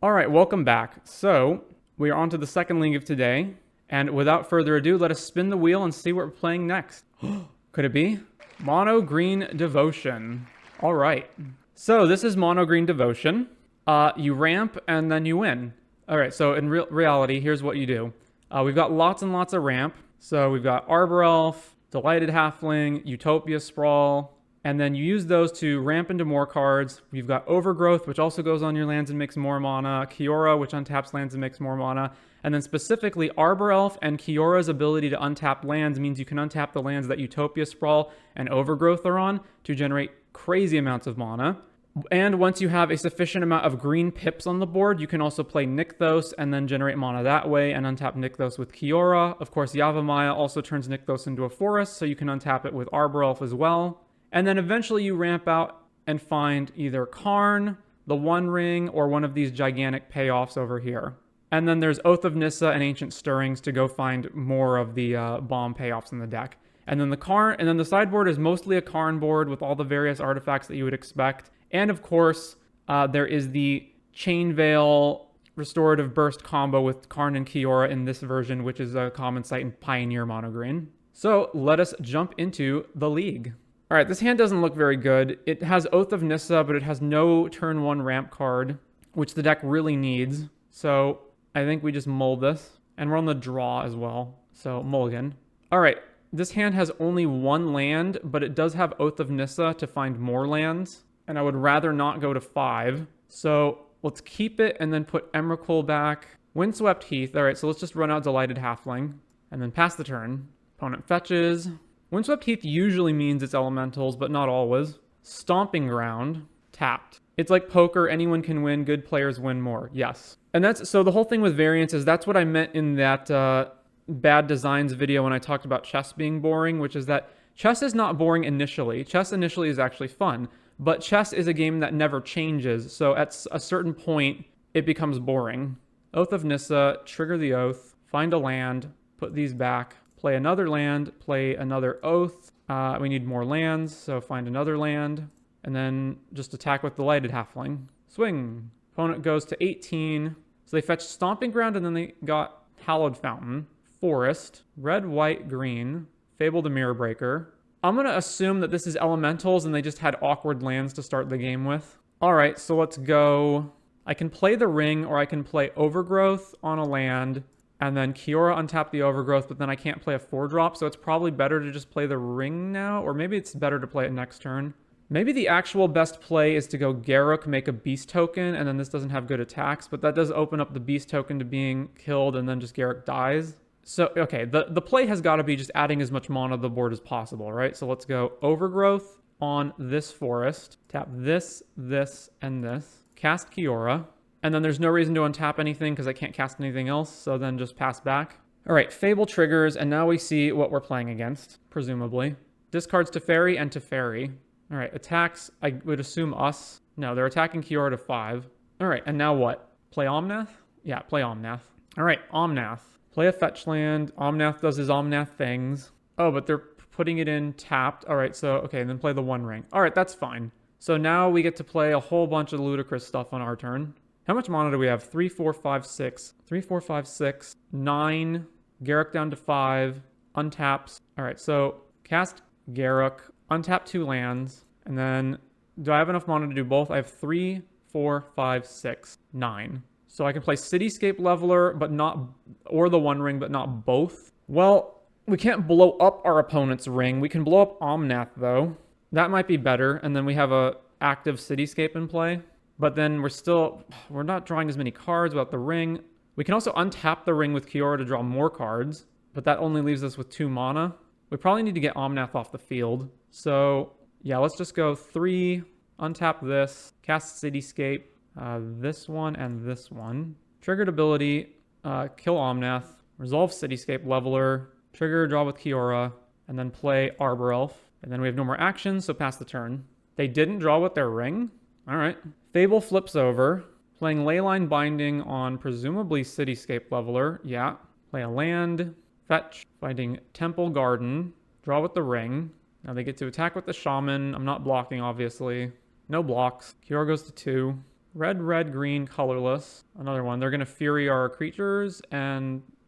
All right, welcome back. So we are on to the second league of today. And without further ado, let us spin the wheel and see what we're playing next. Could it be? Mono Green Devotion. All right. So this is Mono Green Devotion. You ramp and then you win. All right, so in reality, here's what you do. We've got lots and lots of ramp. So we've got Arbor Elf, Delighted Halfling, Utopia Sprawl, and then you use those to ramp into more cards. We've got Overgrowth, which also goes on your lands and makes more mana. Kiora, which untaps lands and makes more mana. And then specifically, Arbor Elf and Kiora's ability to untap lands means you can untap the lands that Utopia Sprawl and Overgrowth are on to generate crazy amounts of mana. And once you have a sufficient amount of green pips on the board, you can also play Nykthos and then generate mana that way and untap Nykthos with Kiora. Of course, Yavimaya also turns Nykthos into a forest, so you can untap it with Arbor Elf as well. And then eventually you ramp out and find either Karn, the One Ring, or one of these gigantic payoffs over here. And then there's Oath of Nissa and Ancient Stirrings to go find more of the bomb payoffs in the deck. And then the sideboard is mostly a Karn board with all the various artifacts that you would expect. And of course, there is the Chain Veil Restorative Burst combo with Karn and Kiora in this version, which is a common sight in Pioneer Mono Green. So let us jump into the league. All right, this hand doesn't look very good. It has Oath of Nissa, but it has no turn 1 ramp card, which the deck really needs. So I think we just mull this. And we're on the draw as well, so mulligan. All right, this hand has only 1 land, but it does have Oath of Nissa to find more lands. And I would rather not go to 5. So let's keep it and then put Emrakul back. Windswept Heath. All right, so let's just run out Delighted Halfling and then pass the turn. Opponent fetches. Windswept Heath usually means it's elementals, but not always. Stomping Ground, tapped. It's like poker, anyone can win, good players win more. Yes. And so the whole thing with variance is that's what I meant in that bad designs video when I talked about chess being boring, which is that chess is not boring initially. Chess initially is actually fun, but chess is a game that never changes. So at a certain point, it becomes boring. Oath of Nissa, trigger the oath, find a land, put these back. Play another land, play another oath. We need more lands, so find another land. And then just attack with Delighted Halfling. Swing. Opponent goes to 18. So they fetch Stomping Ground, and then they got Hallowed Fountain, Forest, Red, White, Green, Fable the Mirror Breaker. I'm going to assume that this is elementals, and they just had awkward lands to start the game with. All right, so let's go. I can play the Ring, or I can play Overgrowth on a land, and then Kiora untap the Overgrowth, but then I can't play a 4-drop, so it's probably better to just play the Ring now, or maybe it's better to play it next turn. Maybe the actual best play is to go Garruk, make a Beast token, and then this doesn't have good attacks, but that does open up the Beast token to being killed, and then just Garruk dies. So, okay, the play has got to be just adding as much mana to the board as possible, right? So let's go Overgrowth on this Forest, tap this, this, and this, cast Kiora. And then there's no reason to untap anything because I can't cast anything else, so then just pass back. All right, Fable triggers, and now we see what we're playing against, presumably. Discards Teferi and Teferi. All right, attacks, I would assume us. No, they're attacking Kiora to 5. All right, and now what? Play Omnath? Yeah, play Omnath. All right, Omnath. Play a fetch land. Omnath does his Omnath things. Oh, but they're putting it in tapped. All right, so, okay, and then play the One Ring. All right, that's fine. So now we get to play a whole bunch of ludicrous stuff on our turn. How much mana do we have? 3, 4, 5, 6. 3, 4, 5, 6. 9. Garruk down to 5. Untaps. All right, so cast Garruk. Untap 2 lands. And then, do I have enough mana to do both? I have 3, 4, 5, 6, 9. So I can play Cityscape Leveler, but not, or the One Ring, but not both. Well, we can't blow up our opponent's ring. We can blow up Omnath, though. That might be better. And then we have a active Cityscape in play. But then we're not drawing as many cards without the ring. We can also untap the ring with Kiora to draw more cards, but that only leaves us with 2 mana. We probably need to get Omnath off the field. So yeah, let's just go 3, untap this, cast Cityscape, this one and this one. Triggered ability, kill Omnath, resolve Cityscape Leveler, trigger, draw with Kiora, and then play Arbor Elf. And then we have no more actions, so pass the turn. They didn't draw with their ring? All right. Fable flips over, playing Leyline Binding on presumably Cityscape Leveler. Yeah. Play a land, fetch, finding Temple Garden, draw with the ring. Now they get to attack with the Shaman. I'm not blocking, obviously. No blocks. Kiora goes to 2. Red, red, green, colorless. Another one. They're going to Fury our creatures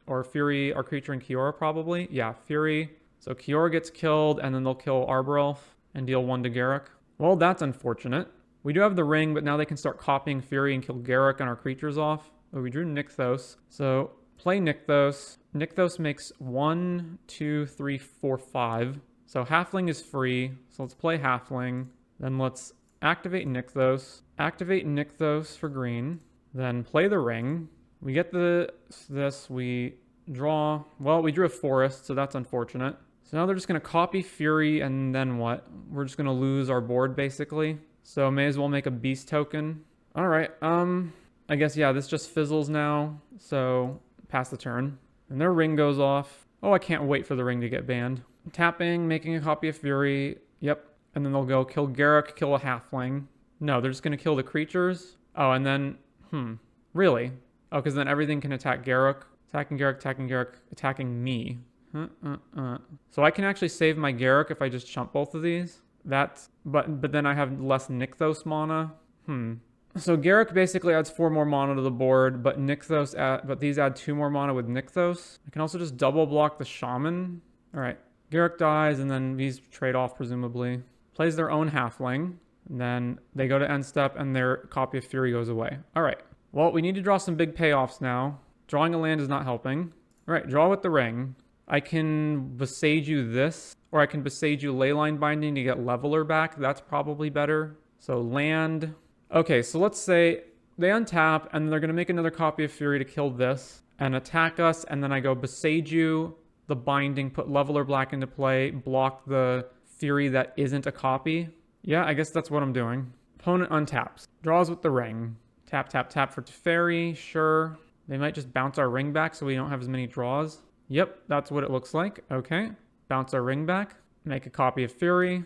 or Fury our creature in Kiora probably. Yeah, Fury. So Kiora gets killed and then they'll kill Arbor Elf and deal 1 to Garruk. Well, that's unfortunate. We do have the ring, but now they can start copying Fury and kill Garruk and our creatures off. Oh, we drew Nykthos. So play Nykthos. Nykthos makes 1, 2, 3, 4, 5. So Halfling is free. So let's play Halfling. Then let's activate Nykthos. Activate Nykthos for green. Then play the ring. We get this. We draw. Well, we drew a forest, so that's unfortunate. So now they're just going to copy Fury, and then what? We're just going to lose our board, basically. So may as well make a beast token. All right. I guess, yeah, this just fizzles now. So pass the turn. And their ring goes off. Oh, I can't wait for the ring to get banned. Tapping, making a copy of Fury. Yep. And then they'll go kill Garruk, kill a Halfling. No, they're just going to kill the creatures. Oh, and then, really? Oh, because then everything can attack Garruk. Attacking Garruk, attacking me. So I can actually save my Garruk if I just chump both of these. But then I have less Nykthos mana. So Garruk basically adds 4 more mana to the board, but these add 2 more mana with Nykthos. I can also just double block the Shaman. All right, Garruk dies, and then these trade off presumably. Plays their own Halfling, and then they go to end step, and their copy of Fury goes away. All right. Well, we need to draw some big payoffs now. Drawing a land is not helping. All right, draw with the ring. I can Besage you this, or I can Besage you Leyline Binding to get Leveler back. That's probably better. So land. Okay, so let's say they untap, and they're going to make another copy of Fury to kill this and attack us, and then I go Besage you, the Binding, put Leveler Black into play, block the Fury that isn't a copy. Yeah, I guess that's what I'm doing. Opponent untaps. Draws with the ring. Tap, tap, tap for Teferi. Sure. They might just bounce our ring back so we don't have as many draws. Yep, that's what it looks like. Okay. Bounce our ring back. Make a copy of Fury.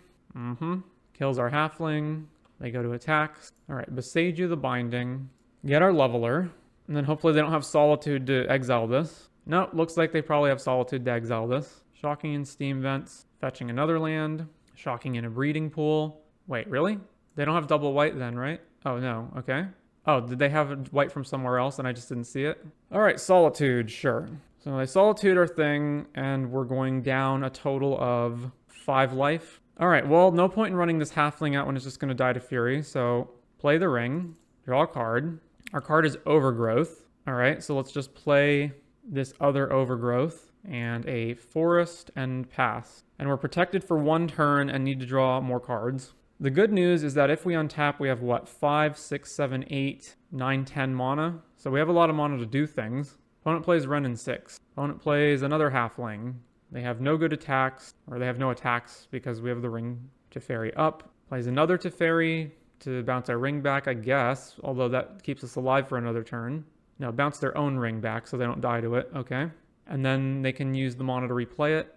Kills our Halfling. They go to attacks. All right, Besage you the Binding. Get our Leveler. And then hopefully they don't have Solitude to exile this. No, looks like they probably have Solitude to exile this. Shocking in Steam Vents. Fetching another land. Shocking in a Breeding Pool. Wait, really? They don't have double white then, right? Oh, no. Okay. Oh, did they have white from somewhere else and I just didn't see it? All right, Solitude, sure. So they Solitude our thing, and we're going down a total of 5 life. All right, well, no point in running this Halfling out when it's just going to die to Fury. So play the ring, draw a card. Our card is Overgrowth. All right, so let's just play this other Overgrowth and a Forest and pass. And we're protected for 1 turn and need to draw more cards. The good news is that if we untap, we have what? 5, 6, 7, 8, 9, 10 mana. So we have a lot of mana to do things. Opponent plays Renin 6. Opponent plays another Halfling. They have no good attacks, or they have no attacks because we have the ring Teferi up. Plays another Teferi to bounce our ring back, I guess, although that keeps us alive for another turn. No, bounce their own ring back so they don't die to it. Okay. And then they can use the mana to replay it.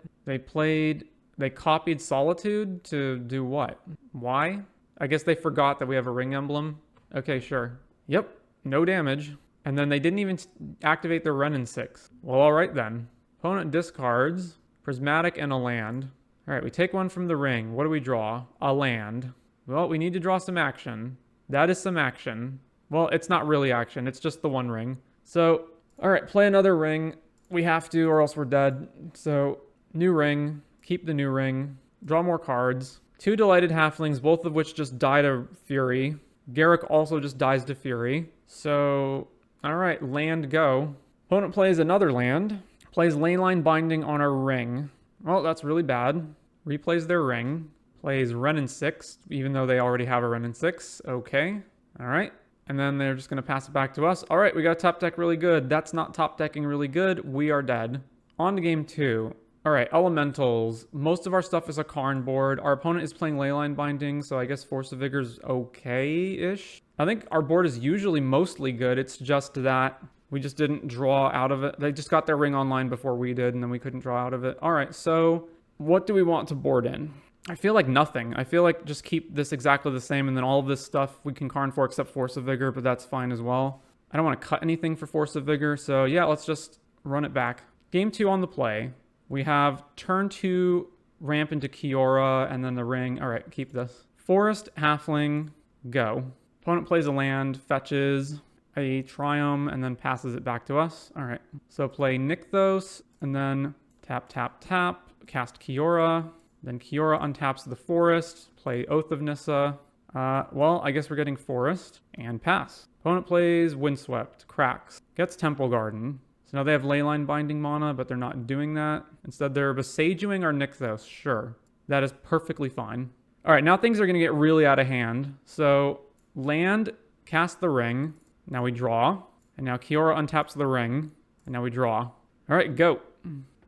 They copied Solitude to do what? Why? I guess they forgot that we have a ring emblem. Okay, sure. Yep, no damage. And then they didn't even activate their Renin 6. Well, all right then. Opponent discards Prismatic and a land. All right, we take one from the ring. What do we draw? A land. Well, we need to draw some action. That is some action. Well, it's not really action. It's just the 1 ring. So, all right, play another ring. We have to, or else we're dead. So, new ring. Keep the new ring. Draw more cards. 2 Delighted Halflings, both of which just die to Fury. Garruk also just dies to Fury. So, all right, land go. Opponent plays another land. Plays Leyline Binding on our ring. Well, that's really bad. Replays their ring. Plays Renin 6, even though they already have a Renin 6. Okay. All right. And then they're just going to pass it back to us. All right, we got top deck really good. That's not top decking really good. We are dead. On to game 2. All right, elementals. Most of our stuff is a Karn board. Our opponent is playing Leyline Binding, so I guess Force of Vigor's okay-ish. I think our board is usually mostly good. It's just that we just didn't draw out of it. They just got their ring online before we did, and then we couldn't draw out of it. All right, so what do we want to board in? I feel like nothing. I feel like just keep this exactly the same, and then all of this stuff we can Karn for except Force of Vigor, but that's fine as well. I don't want to cut anything for Force of Vigor, so yeah, let's just run it back. Game 2 on the play. We have turn 2, ramp into Kiora, and then the ring. All right, keep this. Forest, Halfling, go. Opponent plays a land, fetches a Triome, and then passes it back to us. All right. So play Nykthos, and then tap, tap, tap, cast Kiora. Then Kiora untaps the forest, play Oath of Nissa. Well, I guess we're getting forest, and pass. Opponent plays Windswept, cracks, gets Temple Garden. So now they have Leyline Binding mana, but they're not doing that. Instead, they're Besaging our Nykthos. Sure. That is perfectly fine. All right, now things are going to get really out of hand. So land, cast the ring. Now we draw. And now Kiora untaps the ring. And now we draw. All right, go.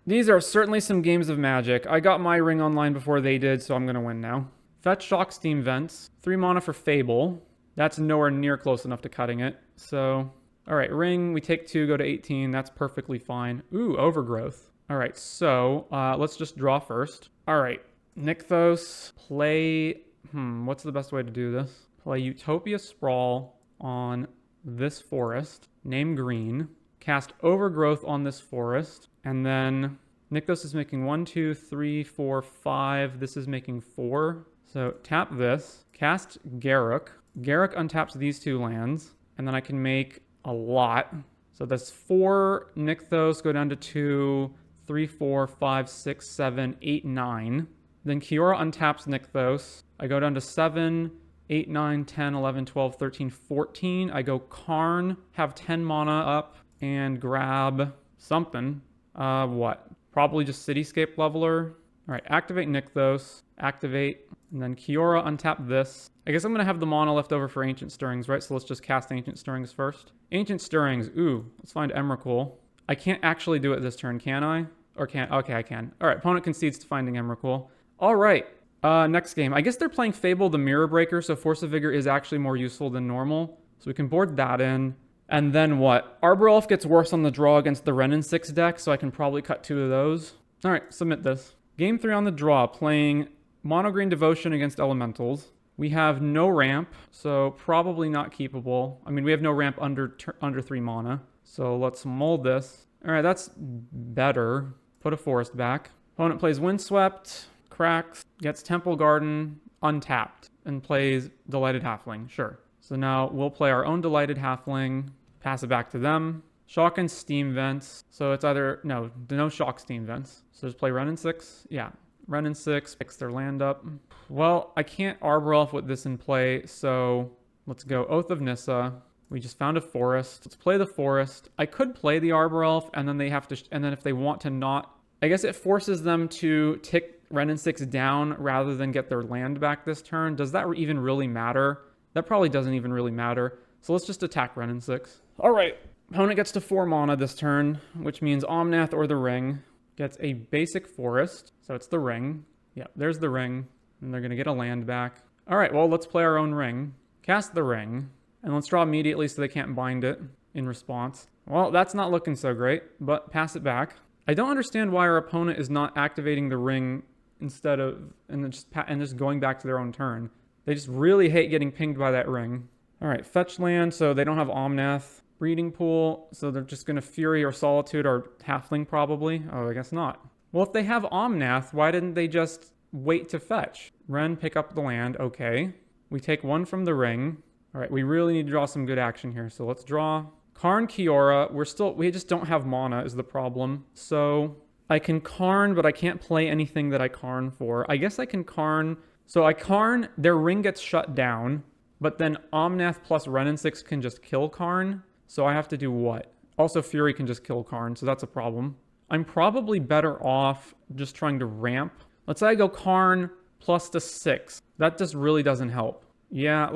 These are certainly some games of Magic. I got my ring online before they did, so I'm going to win now. Fetch Shock Steam Vents. 3 mana for Fable. That's nowhere near close enough to cutting it. So, all right, ring. We take 2, go to 18. That's perfectly fine. Ooh, Overgrowth. All right, so let's just draw first. All right, Nykthos. Play... what's the best way to do this? Play Utopia Sprawl on this forest. Name green. Cast Overgrowth on this forest. And then Nykthos is making 1, 2, 3, 4, 5. This is making 4. So tap this. Cast Garruk. Garruk untaps these 2 lands. And then I can make a lot. So that's 4 Nykthos, go down to 2, 3, 4, 5, 6, 7, 8, 9. Then Kiora untaps Nykthos. I go down to 7, 8, 9, 10, 11, 12, 13, 14. I go Karn, have 10 mana up, and grab something. What? Probably just Cityscape Leveler. All right, activate Nykthos, activate, and then Kiora untap this. I guess I'm going to have the mana left over for Ancient Stirrings, right? So let's just cast Ancient Stirrings first. Ancient Stirrings, ooh, let's find Emrakul. I can't actually do it this turn, can I? Or can't? Okay, I can. All right, opponent concedes to finding Emrakul. All right, next game. I guess they're playing Fable the Mirror Breaker, so Force of Vigor is actually more useful than normal. So we can board that in. And then what? Arbor Elf gets worse on the draw against the Wrenn and 6 deck, so I can probably cut 2 of those. All right, submit this. Game 3 on the draw, playing Mono Green Devotion against Elementals. We have no ramp, so probably not keepable. I mean, we have no ramp under 3 mana. So let's mold this. All right, that's better. Put a forest back. Opponent plays Windswept, cracks, gets Temple Garden, untapped, and plays Delighted Halfling. Sure. So now we'll play our own Delighted Halfling, pass it back to them. Shock and Steam Vents. So it's either, no Shock Steam Vents. So just play Wrenn and 6. Yeah, Wrenn and 6, picks their land up. Well, I can't Arbor Elf with this in play, so let's go Oath of Nissa. We just found a forest. Let's play the forest. I could play the Arbor Elf, and then they have to, and then if they want to not, I guess it forces them to tick Wrenn and 6 down rather than get their land back this turn. Does that even really matter? That probably doesn't even really matter. So let's just attack Wrenn and 6. All right. Opponent gets to 4 mana this turn, which means Omnath or the ring gets a basic forest. So it's the ring. Yeah, there's the ring. And they're going to get a land back. All right, well, let's play our own ring. Cast the ring. And let's draw immediately so they can't bind it in response. Well, that's not looking so great, but pass it back. I don't understand why our opponent is not activating the ring instead of, and just going back to their own turn. They just really hate getting pinged by that ring. All right, fetch land, so they don't have Omnath. Breeding Pool, so they're just going to Fury or Solitude or Halfling probably. Oh, I guess not. Well, if they have Omnath, why didn't they just wait to fetch? Wrenn, pick up the land. Okay. We take 1 from the ring. All right, we really need to draw some good action here, so let's draw. Karn, Kiora, we just don't have mana is the problem. So I can Karn, but I can't play anything that I Karn for. I guess I can Karn. So I Karn, their ring gets shut down, but then Omnath plus Wrenn and 6 can just kill Karn. So I have to do what? Also, Fury can just kill Karn, so that's a problem. I'm probably better off just trying to ramp. Let's say I go Karn plus to 6. That just really doesn't help. Yeah,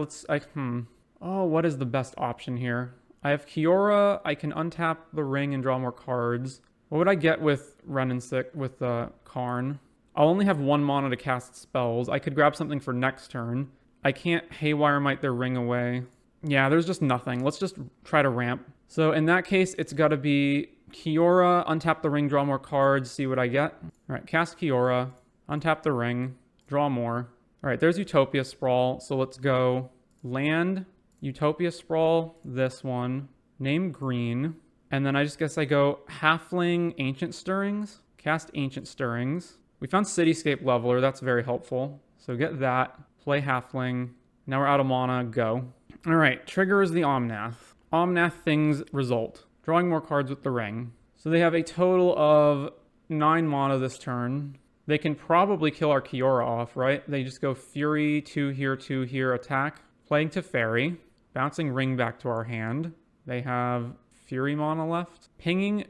Oh, what is the best option here? I have Kiora. I can untap the ring and draw more cards. What would I get with Wrenn and 6 with Karn? I'll only have 1 mana to cast spells. I could grab something for next turn. I can't Haywire Might their ring away. Yeah, there's just nothing. Let's just try to ramp. So in that case, it's got to be Kiora, untap the ring, draw more cards, see what I get. All right, cast Kiora, untap the ring, draw more. All right, there's Utopia Sprawl. So let's go land, Utopia Sprawl, this one, name green. And then I just guess I go Halfling, Ancient Stirrings, cast Ancient Stirrings. We found Cityscape Leveler. That's very helpful. So get that, play Halfling. Now we're out of mana, go. All right, triggers the Omnath. Omnath things result. Drawing more cards with the ring. So they have a total of 9 mana this turn. They can probably kill our Kiora off, right? They just go Fury, 2 here, attack. Playing Teferi. Bouncing Ring back to our hand. They have Fury mana left. Pinging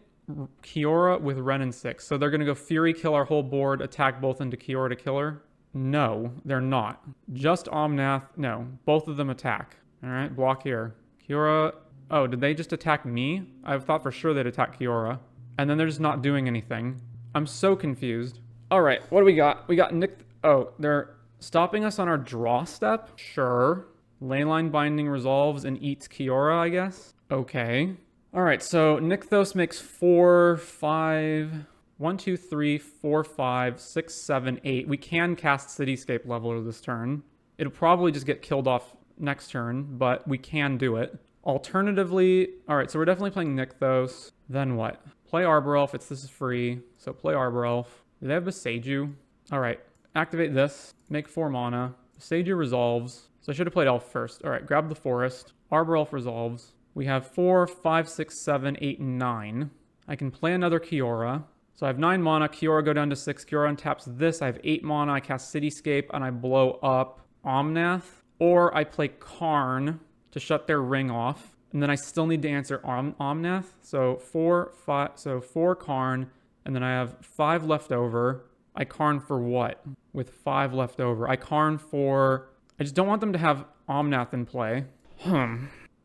Kiora with Ren and 6. So they're going to go Fury, kill our whole board, attack both into Kiora to kill her. No, they're not. Just Omnath. No, both of them attack. All right, block here. Kiora. Oh, did they just attack me? I thought for sure they'd attack Kiora. And then they're just not doing anything. I'm so confused. All right, what do we got? We got Nick. Oh, they're stopping us on our draw step? Sure. Leyline Binding resolves and eats Kiora, I guess. Okay. All right, so Nykthos makes 4, 5, 1, 2, 3, 4, 5, 6, 7, 8. We can cast Cityscape Leveler this turn. It'll probably just get killed off next turn, but we can do it. Alternatively, all right, so we're definitely playing Nykthos. Then what? Play Arbor Elf. This is free, so play Arbor Elf. Do they have Beseiju? All right, activate this. Make 4 mana. Beseiju resolves. So I should have played Elf first. All right, grab the Forest. Arbor Elf resolves. We have 4, 5, 6, 7, 8, 9. I can play another Kiora. So I have 9 mana. Kiora go down to 6. Kiora untaps this. I have 8 mana. I cast Cityscape and I blow up Omnath. Or I play Karn to shut their ring off. And then I still need to answer Omnath. So 4, 5, so 4 Karn. And then I have 5 left over. I Karn for what? With 5 left over. I Karn for... I just don't want them to have Omnath in play.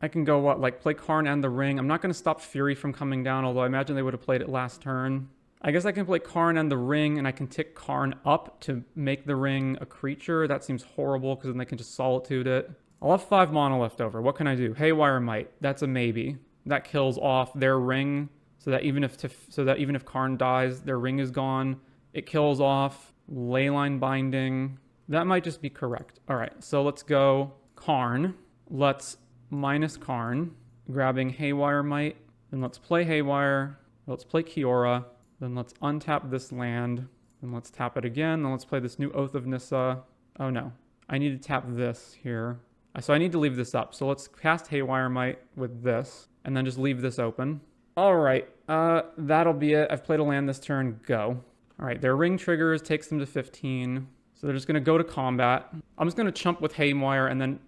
I can go what? Like play Karn and the ring. I'm not going to stop Fury from coming down, although I imagine they would have played it last turn. I guess I can play Karn and the ring, and I can tick Karn up to make the ring a creature. That seems horrible, because then they can just solitude it. I'll have 5 mana left over. What can I do? Haywire Might. That's a maybe. That kills off their ring, so that even if Karn dies, their ring is gone. It kills off Leyline Binding. That might just be correct. All right, so let's go Karn. Let's minus Karn, grabbing Haywire Might. Then let's play Haywire. Let's play Kiora. Then let's untap this land. Then let's tap it again. Then let's play this new Oath of Nissa. Oh no, I need to tap this here. So I need to leave this up. So let's cast Haywire Might with this, and then just leave this open. All right, that'll be it. I've played a land this turn. Go. All right, their ring triggers takes them to 15. So they're just gonna go to combat. I'm just gonna chump with Haywire and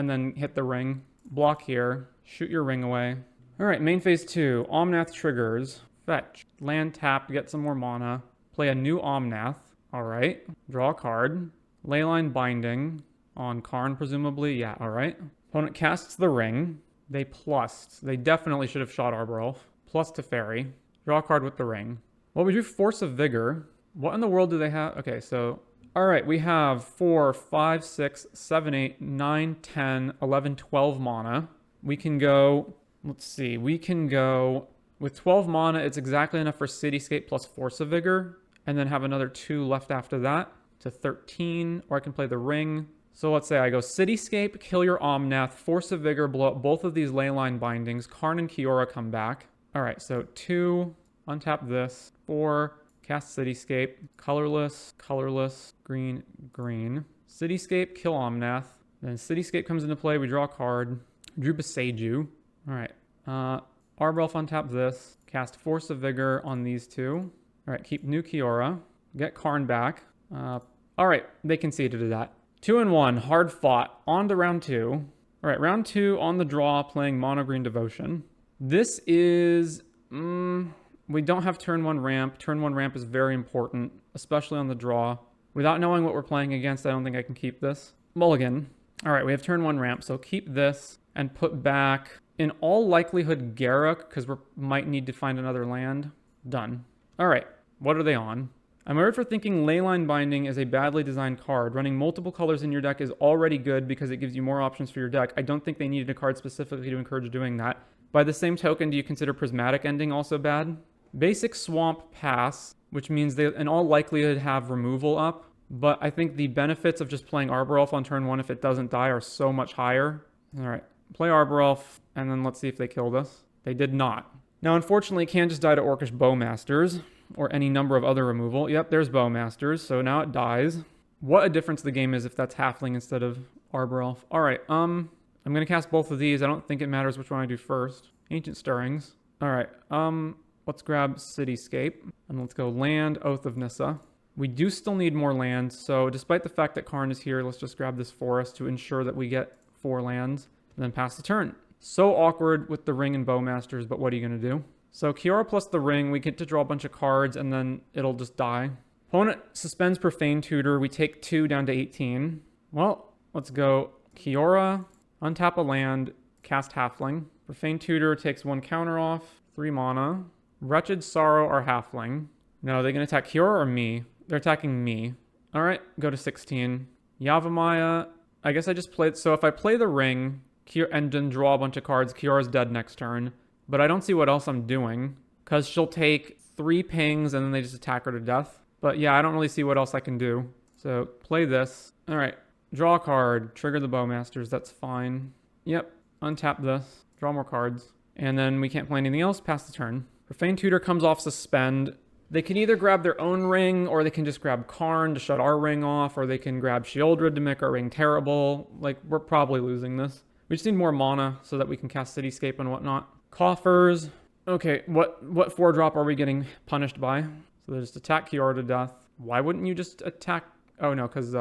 then hit the ring. Block here. Shoot your ring away. All right, main phase 2. Omnath triggers. Fetch. Land tap to get some more mana. Play a new Omnath. All right. Draw a card. Leyline Binding on Karn, presumably. Yeah, all right. Opponent casts the ring. They plus. They definitely should have shot Arbor Elf. Plus Teferi. Draw a card with the ring. Well, we do Force of Vigor. What in the world do they have? Okay, so... All right, we have 4, 5, 6, 7, 8, 9, 10, 11, 12 mana. We can go... Let's see. We can go... With 12 mana, it's exactly enough for Cityscape plus Force of Vigor. And then have another 2 left after that to 13. Or I can play the ring. So let's say I go Cityscape, kill your Omnath, Force of Vigor, blow up both of these Leyline Bindings. Karn and Kiora come back. All right, so 2, untap this. 4, cast Cityscape, colorless, green, green. Cityscape, kill Omnath. Then Cityscape comes into play, we draw a card. Drew Beseiju. All right, Arbor Elf untap this. Cast Force of Vigor on these 2. All right, keep new Kiora. Get Karn back. All right, they conceded to that. 2-1, hard fought. On to round 2. All right, round 2 on the draw, playing Mono Green Devotion. This is... we don't have turn 1 ramp. Turn 1 ramp is very important, especially on the draw. Without knowing what we're playing against, I don't think I can keep this. Mulligan. All right, we have turn 1 ramp, so keep this and put back, in all likelihood, Garruk, because we might need to find another land. Done. All right, what are they on? I'm worried for thinking Leyline Binding is a badly designed card. Running multiple colors in your deck is already good because it gives you more options for your deck. I don't think they needed a card specifically to encourage doing that. By the same token, do you consider Prismatic Ending also bad? Basic Swamp pass, which means they in all likelihood have removal up, but I think the benefits of just playing Arbor Elf on turn 1 if it doesn't die are so much higher. All right, play Arbor Elf, and then let's see if they killed us. They did not. Now, unfortunately, it can't just die to Orcish Bowmasters, or any number of other removal. Yep, there's Bowmasters, so now it dies. What a difference the game is if that's Halfling instead of Arbor Elf. All right, I'm going to cast both of these. I don't think it matters which one I do first. Ancient Stirrings. All right. Let's grab Cityscape. And let's go Land, Oath of Nissa. We do still need more land, so despite the fact that Karn is here, let's just grab this forest to ensure that we get 4 lands, and then pass the turn. So awkward with the Ring and Bowmasters, but what are you going to do? So Kiora plus the Ring, we get to draw a bunch of cards, and then it'll just die. Opponent suspends Profane Tutor. We take 2 down to 18. Well, let's go Kiora, untap a land, cast Halfling. Profane Tutor takes 1 counter off, 3 mana. Wretched Sorrow our Halfling. No, are they going to attack Kiora or me? They're attacking me. All right, go to 16. Yavimaya. I guess I just played... So if I play the Ring and then draw a bunch of cards, Kiora's dead next turn. But I don't see what else I'm doing. Because she'll take 3 pings and then they just attack her to death. But yeah, I don't really see what else I can do. So play this. All right, draw a card. Trigger the Bowmasters. That's fine. Yep, untap this. Draw more cards. And then we can't play anything else. Pass the turn. Profane Tutor comes off Suspend. They can either grab their own ring, or they can just grab Karn to shut our ring off, or they can grab Sheoldred to make our ring terrible. Like, we're probably losing this. We just need more mana so that we can cast Cityscape and whatnot. Coffers. Okay, what 4-drop are we getting punished by? So they just attack Kiora to death. Why wouldn't you just attack... Oh, no, because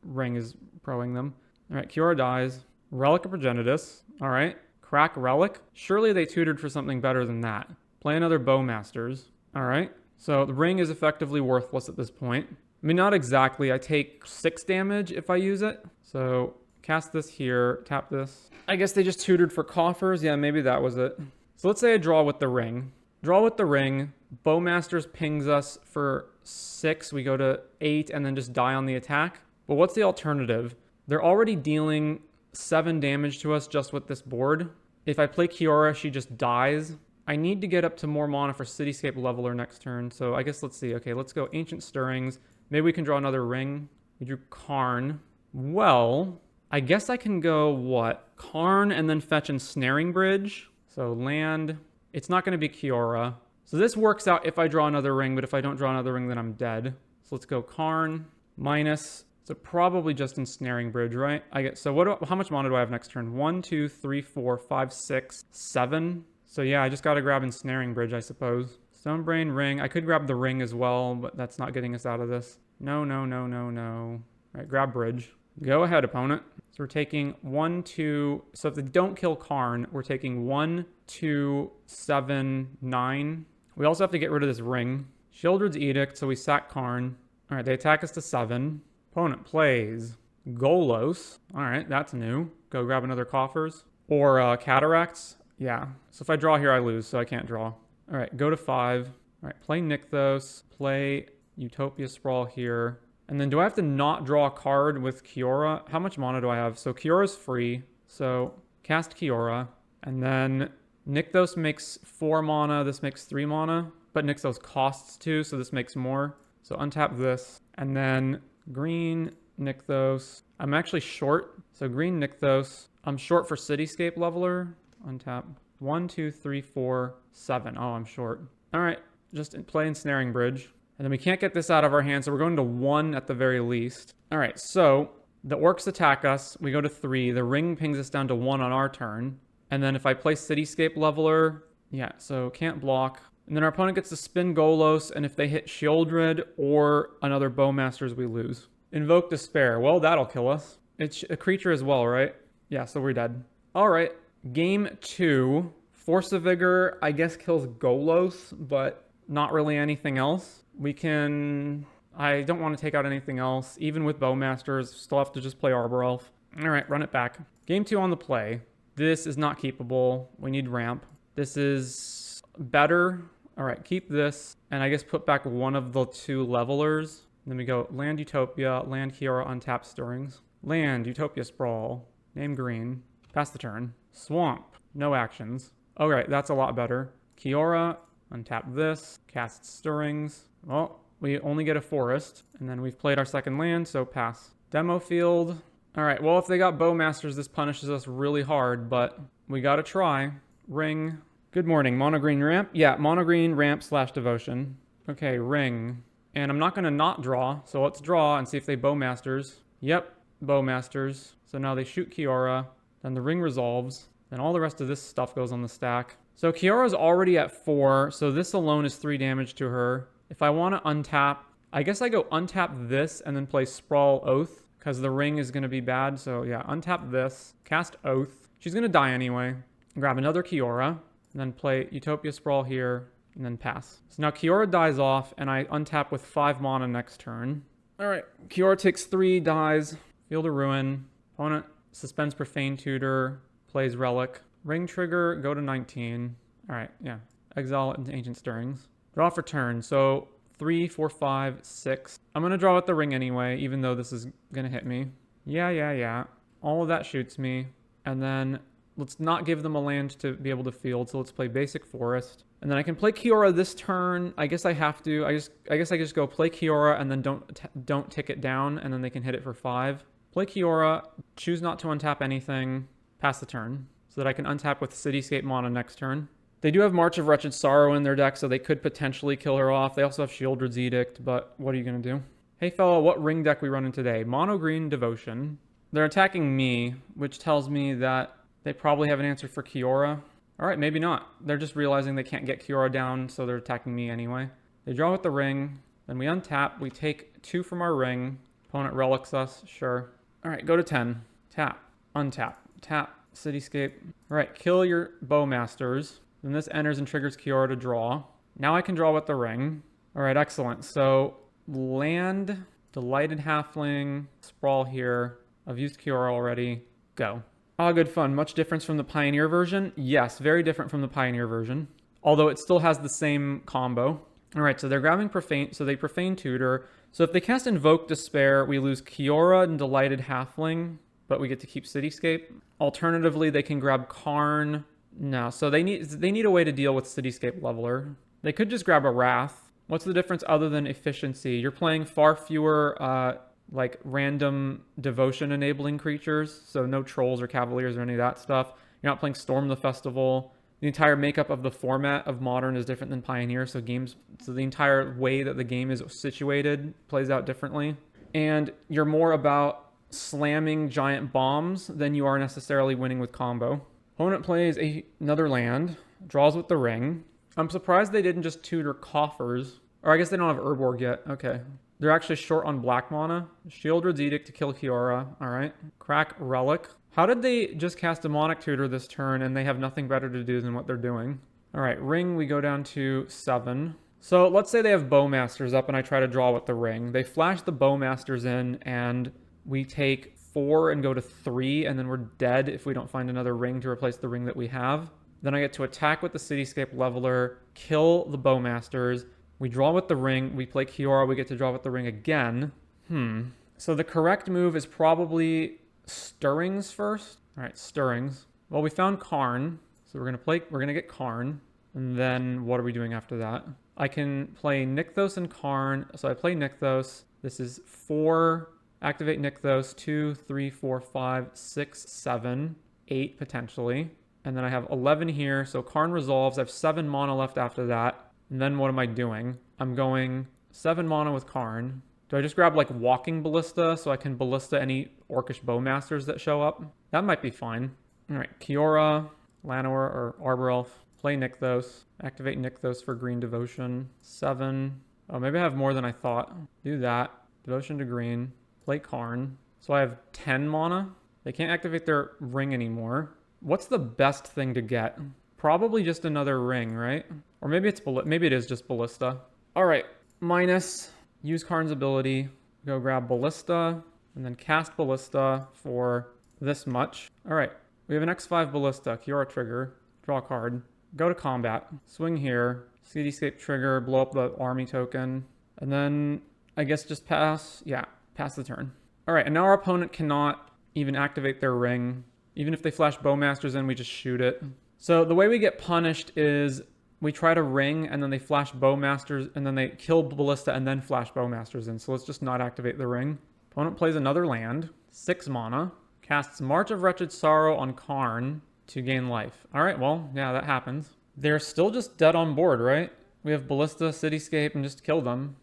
Ring is proing them. All right, Kiora dies. Relic of Progenitus. All right. Crack Relic. Surely they tutored for something better than that. Play another Bowmasters. All right. So the Ring is effectively worthless at this point. I mean, not exactly. I take 6 damage if I use it. So cast this here, tap this. I guess they just tutored for Coffers. Yeah, maybe that was it. So let's say I draw with the Ring. Draw with the Ring. Bowmasters pings us for 6. We go to 8 and then just die on the attack. But what's the alternative? They're already dealing 7 damage to us just with this board. If I play Kiora, she just dies. I need to get up to more mana for Cityscape Leveler next turn, so I guess let's see. Okay, let's go Ancient Stirrings. Maybe we can draw another Ring. We drew Karn. Well, I guess I can go, what? Karn and then fetch Ensnaring Bridge. So land. It's not going to be Kiora. So this works out if I draw another Ring, but if I don't draw another Ring, then I'm dead. So let's go Karn minus... So probably just Ensnaring Bridge, right? So how much mana do I have next turn? 1, 2, 3, 4, 5, 6, 7... So yeah, I just got to grab Ensnaring Bridge, I suppose. Stonebrain, Ring. I could grab the Ring as well, but that's not getting us out of this. No, no, no, no, no. All right, grab Bridge. Go ahead, opponent. So we're taking 1, 2... So if they don't kill Karn, we're taking 1, 2, 7, 9. We also have to get rid of this Ring. Sheoldred's Edict, so we sack Karn. All right, they attack us to 7. Opponent plays Golos. All right, that's new. Go grab another Coffers. Or Cataracts. Yeah, so if I draw here, I lose, so I can't draw. All right, go to 5. All right, play Nykthos, play Utopia Sprawl here. And then do I have to not draw a card with Kiora? How much mana do I have? So Kiora's free, so cast Kiora. And then Nykthos makes 4 mana, this makes 3 mana. But Nykthos costs 2, so this makes more. So untap this. And then green Nykthos. I'm actually short, so green Nykthos. I'm short for Cityscape Leveler. Untap. 1, 2, 3, 4, 7. Oh, I'm short. All right, just play Ensnaring Bridge. And then we can't get this out of our hand, so we're going to 1 at the very least. All right, so the orcs attack us. We go to 3. The Ring pings us down to 1 on our turn. And then if I play Cityscape Leveler, yeah, so can't block. And then our opponent gets to spin Golos, and if they hit Sheoldred or another Bowmasters, we lose. Invoke Despair. Well, that'll kill us. It's a creature as well, right? Yeah, so we're dead. All right. Game 2, Force of Vigor, I guess kills Golos, but not really anything else. We can... I don't want to take out anything else. Even with Bowmasters, still have to just play Arbor Elf. All right, run it back. Game 2 on the play. This is not keepable. We need ramp. This is better. All right, keep this. And I guess put back one of the 2 levelers. Then we go Land Utopia, Land Kiora, untap Stirrings. Land Utopia Sprawl. Name green. Pass the turn. Swamp. No actions. All right, that's a lot better. Kiora, untap this. Cast Stirrings. Well, we only get a forest. And then we've played our second land, so pass. Demo field. All right, well, if they got Bowmasters, this punishes us really hard, but we gotta try. Ring. Good morning. Monogreen ramp? Yeah, monogreen ramp / devotion. Okay, ring. And I'm not gonna not draw, so let's draw and see if they Bowmasters. Yep, Bowmasters. So now they shoot Kiora. Then the ring resolves. Then all the rest of this stuff goes on the stack. So Kiara's already at 4, so this alone is 3 damage to her. If I want to untap, I guess I go untap this and then play Sprawl Oath, because the ring is going to be bad. So yeah, untap this, cast Oath. She's going to die anyway. Grab another Kiora, and then play Utopia Sprawl here, and then pass. So now Kiora dies off, and I untap with 5 mana next turn. Alright, Kiora takes 3, dies. Field of Ruin. Opponent suspends Profane Tutor, plays Relic. Ring trigger, go to 19. Alright, yeah. Exile into Ancient Stirrings. Draw for turn. So 3, 4, 5, 6. I'm going to draw with the ring anyway, even though this is going to hit me. Yeah. All of that shoots me. And then let's not give them a land to be able to field, so let's play Basic Forest. And then I can play Kiora this turn. I guess I have to. I guess I just go play Kiora and then don't tick it down, and then they can hit it for 5. Play Kiora, choose not to untap anything, pass the turn, so that I can untap with Cityscape mana next turn. They do have March of Wretched Sorrow in their deck, so they could potentially kill her off. They also have Shieldred's Edict, but what are you going to do? Hey fella, what ring deck we running today? Mono Green Devotion. They're attacking me, which tells me that they probably have an answer for Kiora. Alright, maybe not. They're just realizing they can't get Kiora down, so they're attacking me anyway. They draw with the ring, then we untap, we take 2 from our ring. Opponent relics us, sure. Alright, go to 10. Tap, untap, tap, Cityscape. Alright, kill your Bowmasters. Then this enters and triggers Kiora to draw. Now I can draw with the ring. Alright, excellent. So, land, Delighted Halfling, Sprawl here. I've used Kiora already. Go. Ah, good fun. Much difference from the Pioneer version? Yes, very different from the Pioneer version. Although it still has the same combo. Alright, so they're grabbing Profane, so they Profane Tutor. So if they cast Invoke Despair, we lose Kiora and Delighted Halfling, but we get to keep Cityscape. Alternatively, they can grab Karn. No, so they need a way to deal with Cityscape Leveler. They could just grab a Wrath. What's the difference other than efficiency? You're playing far fewer like random devotion enabling creatures, so no trolls or cavaliers or any of that stuff. You're not playing Storm the Festival. The entire makeup of the format of Modern is different than Pioneer, so the entire way that the game is situated plays out differently. And you're more about slamming giant bombs than you are necessarily winning with combo. Opponent plays another land, draws with the ring. I'm surprised they didn't just tutor Coffers. Or I guess they don't have Urborg yet. Okay. They're actually short on black mana. Shieldred's Edict to kill Kiora. Alright. Crack Relic. How did they just cast Demonic Tutor this turn and they have nothing better to do than what they're doing? Alright, ring, we go down to 7. So let's say they have Bowmasters up and I try to draw with the ring. They flash the Bowmasters in and we take 4 and go to 3 and then we're dead if we don't find another ring to replace the ring that we have. Then I get to attack with the Cityscape Leveler, kill the Bowmasters. We draw with the ring, we play Kiora, we get to draw with the ring again. So the correct move is probably Stirrings first. All right, Stirrings. Well, we found Karn, so we're gonna get Karn. And then what are we doing after that? I can play Nykthos and Karn. So I play Nykthos. This is 4, activate Nykthos, 2, 3, 4, 5, 6, 7, 8 potentially. And then I have 11 here, so Karn resolves. I have 7 mana left after that. And then what am I doing? I'm going 7 mana with Karn. Do I just grab like Walking Ballista so I can Ballista any Orcish Bowmasters that show up? That might be fine. Alright, Kiora, Llanowar, or Arbor Elf. Play Nykthos. Activate Nykthos for Green Devotion. 7. Oh, maybe I have more than I thought. Do that. Devotion to green. Play Karn. So I have 10 mana. They can't activate their ring anymore. What's the best thing to get? Probably just another ring, right? Or maybe it is just Ballista. All right, minus, use Karn's ability, go grab Ballista, and then cast Ballista for this much. All right, we have an X5 Ballista, Kiora trigger, draw a card, go to combat, swing here, Cityscape trigger, blow up the army token, and then I guess just pass, yeah, pass the turn. All right, and now our opponent cannot even activate their ring. Even if they flash Bowmasters in, we just shoot it. So the way we get punished is we try to ring and then they flash Bowmasters and then they kill Ballista and then flash Bowmasters in. So let's just not activate the ring. Opponent plays another land, 6 mana, casts March of Wretched Sorrow on Karn to gain life. All right, well, yeah, that happens. They're still just dead on board, right? We have Ballista, Cityscape, and just kill them.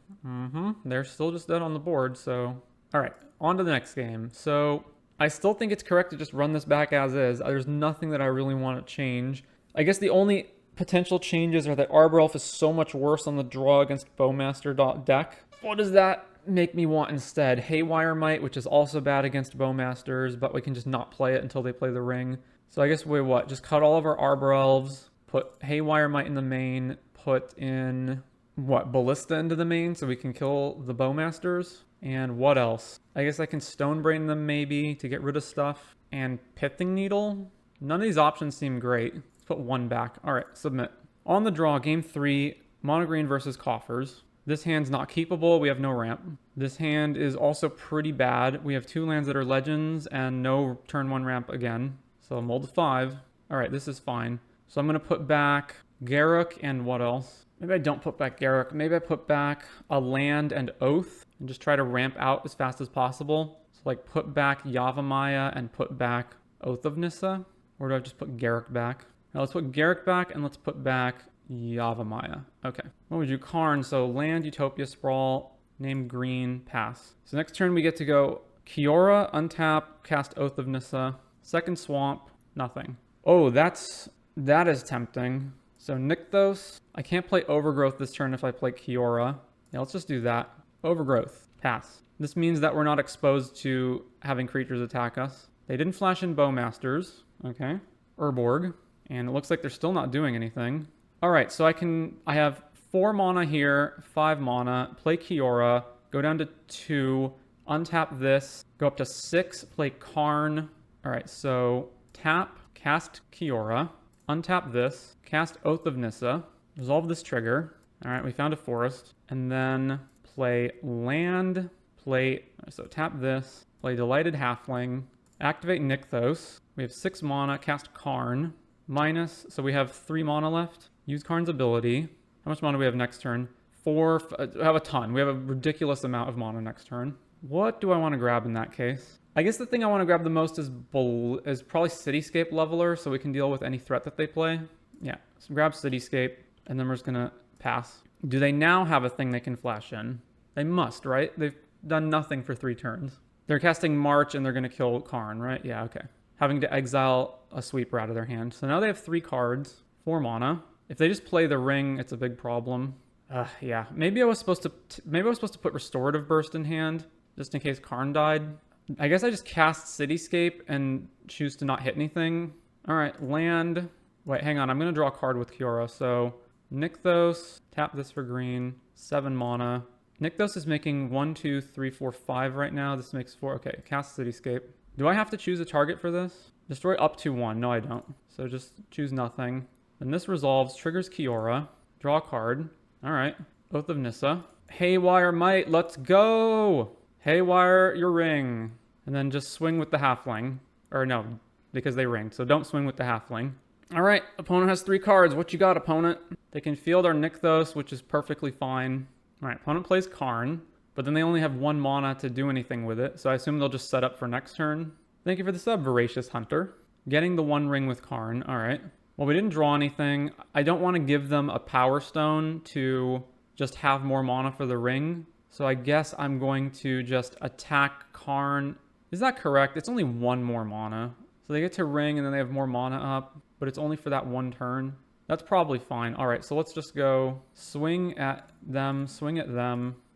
They're still just dead on the board, so... All right, on to the next game. So I still think it's correct to just run this back as is. There's nothing that I really want to change. I guess the only potential changes are that Arbor Elf is so much worse on the draw against Bowmaster deck. What does that make me want instead? Haywire Might, which is also bad against Bowmasters, but we can just not play it until they play the ring. So I guess we what? Just cut all of our Arbor Elves, put Haywire Might in the main, put in what? Ballista into the main so we can kill the Bowmasters. And what else? I guess I can Stonebrain them maybe to get rid of stuff. And Pithing Needle? None of these options seem great. Let's put one back. All right, submit. On the draw, game 3, Mono Green versus Coffers. This hand's not keepable. We have no ramp. This hand is also pretty bad. We have 2 lands that are legends and no turn 1 ramp again. So mold to 5. All right, this is fine. So I'm going to put back Garruk and what else? Maybe I don't put back Garruk. Maybe I put back a land and Oath and just try to ramp out as fast as possible. So like put back Yavimaya and put back Oath of Nissa. Or do I just put Garruk back? Now let's put Garruk back and let's put back Yavimaya. Okay. What would you Karn? So land, Utopia, Sprawl, name green, pass. So next turn we get to go Kiora, untap, cast Oath of Nissa. Second swamp, nothing. Oh, that is tempting. So Nykthos, I can't play Overgrowth this turn if I play Kiora. Yeah, let's just do that. Overgrowth, pass. This means that we're not exposed to having creatures attack us. They didn't flash in Bowmasters. Okay. Urborg. And it looks like they're still not doing anything. All right, so I have 4 mana here, 5 mana, play Kiora, go down to 2, untap this, go up to 6, play Karn. All right, so tap, cast Kiora, untap this, cast Oath of Nissa, resolve this trigger. All right, we found a forest. And then play land, so tap this, play Delighted Halfling, activate Nykthos. We have 6 mana, cast Karn, minus, so we have 3 mana left. Use Karn's ability. How much mana do we have next turn? 4, we have a ton. We have a ridiculous amount of mana next turn. What do I want to grab in that case? I guess the thing I want to grab the most is probably Cityscape Leveler, so we can deal with any threat that they play. Yeah, so grab Cityscape, and then we're just going to pass. Do they now have a thing they can flash in? They must, right? They've done nothing for 3 turns. They're casting March, and they're going to kill Karn, right? Yeah, okay. Having to exile a sweeper out of their hand. So now they have 3 cards, 4 mana. If they just play the ring, it's a big problem. Yeah. Maybe I was supposed to put Restorative Burst in hand, just in case Karn died. I guess I just cast Cityscape and choose to not hit anything. All right, land. Wait, hang on. I'm going to draw a card with Kiora. So Nykthos, tap this for green, 7 mana. Nykthos is making 1, 2, 3, 4, 5 right now. This makes 4. Okay, cast Cityscape. Do I have to choose a target for this? Destroy up to 1. No, I don't. So just choose nothing. And this resolves, triggers Kiora. Draw a card. All right. Oath of Nissa. Haywire Might. Let's go. Haywire your ring. And then just swing with the halfling. Or no, because they ring. So don't swing with the halfling. All right. Opponent has 3 cards. What you got, opponent? They can field our Nykthos, which is perfectly fine. All right. Opponent plays Karn. But then they only have 1 mana to do anything with it. So I assume they'll just set up for next turn. Thank you for the sub, Voracious Hunter. Getting the 1 ring with Karn. All right. Well, we didn't draw anything. I don't want to give them a Power Stone to just have more mana for the ring. So I guess I'm going to just attack Karn. Is that correct? It's only 1 more mana. So they get to ring and then they have more mana up. But it's only for that 1 turn. That's probably fine. All right, so let's just go swing at them,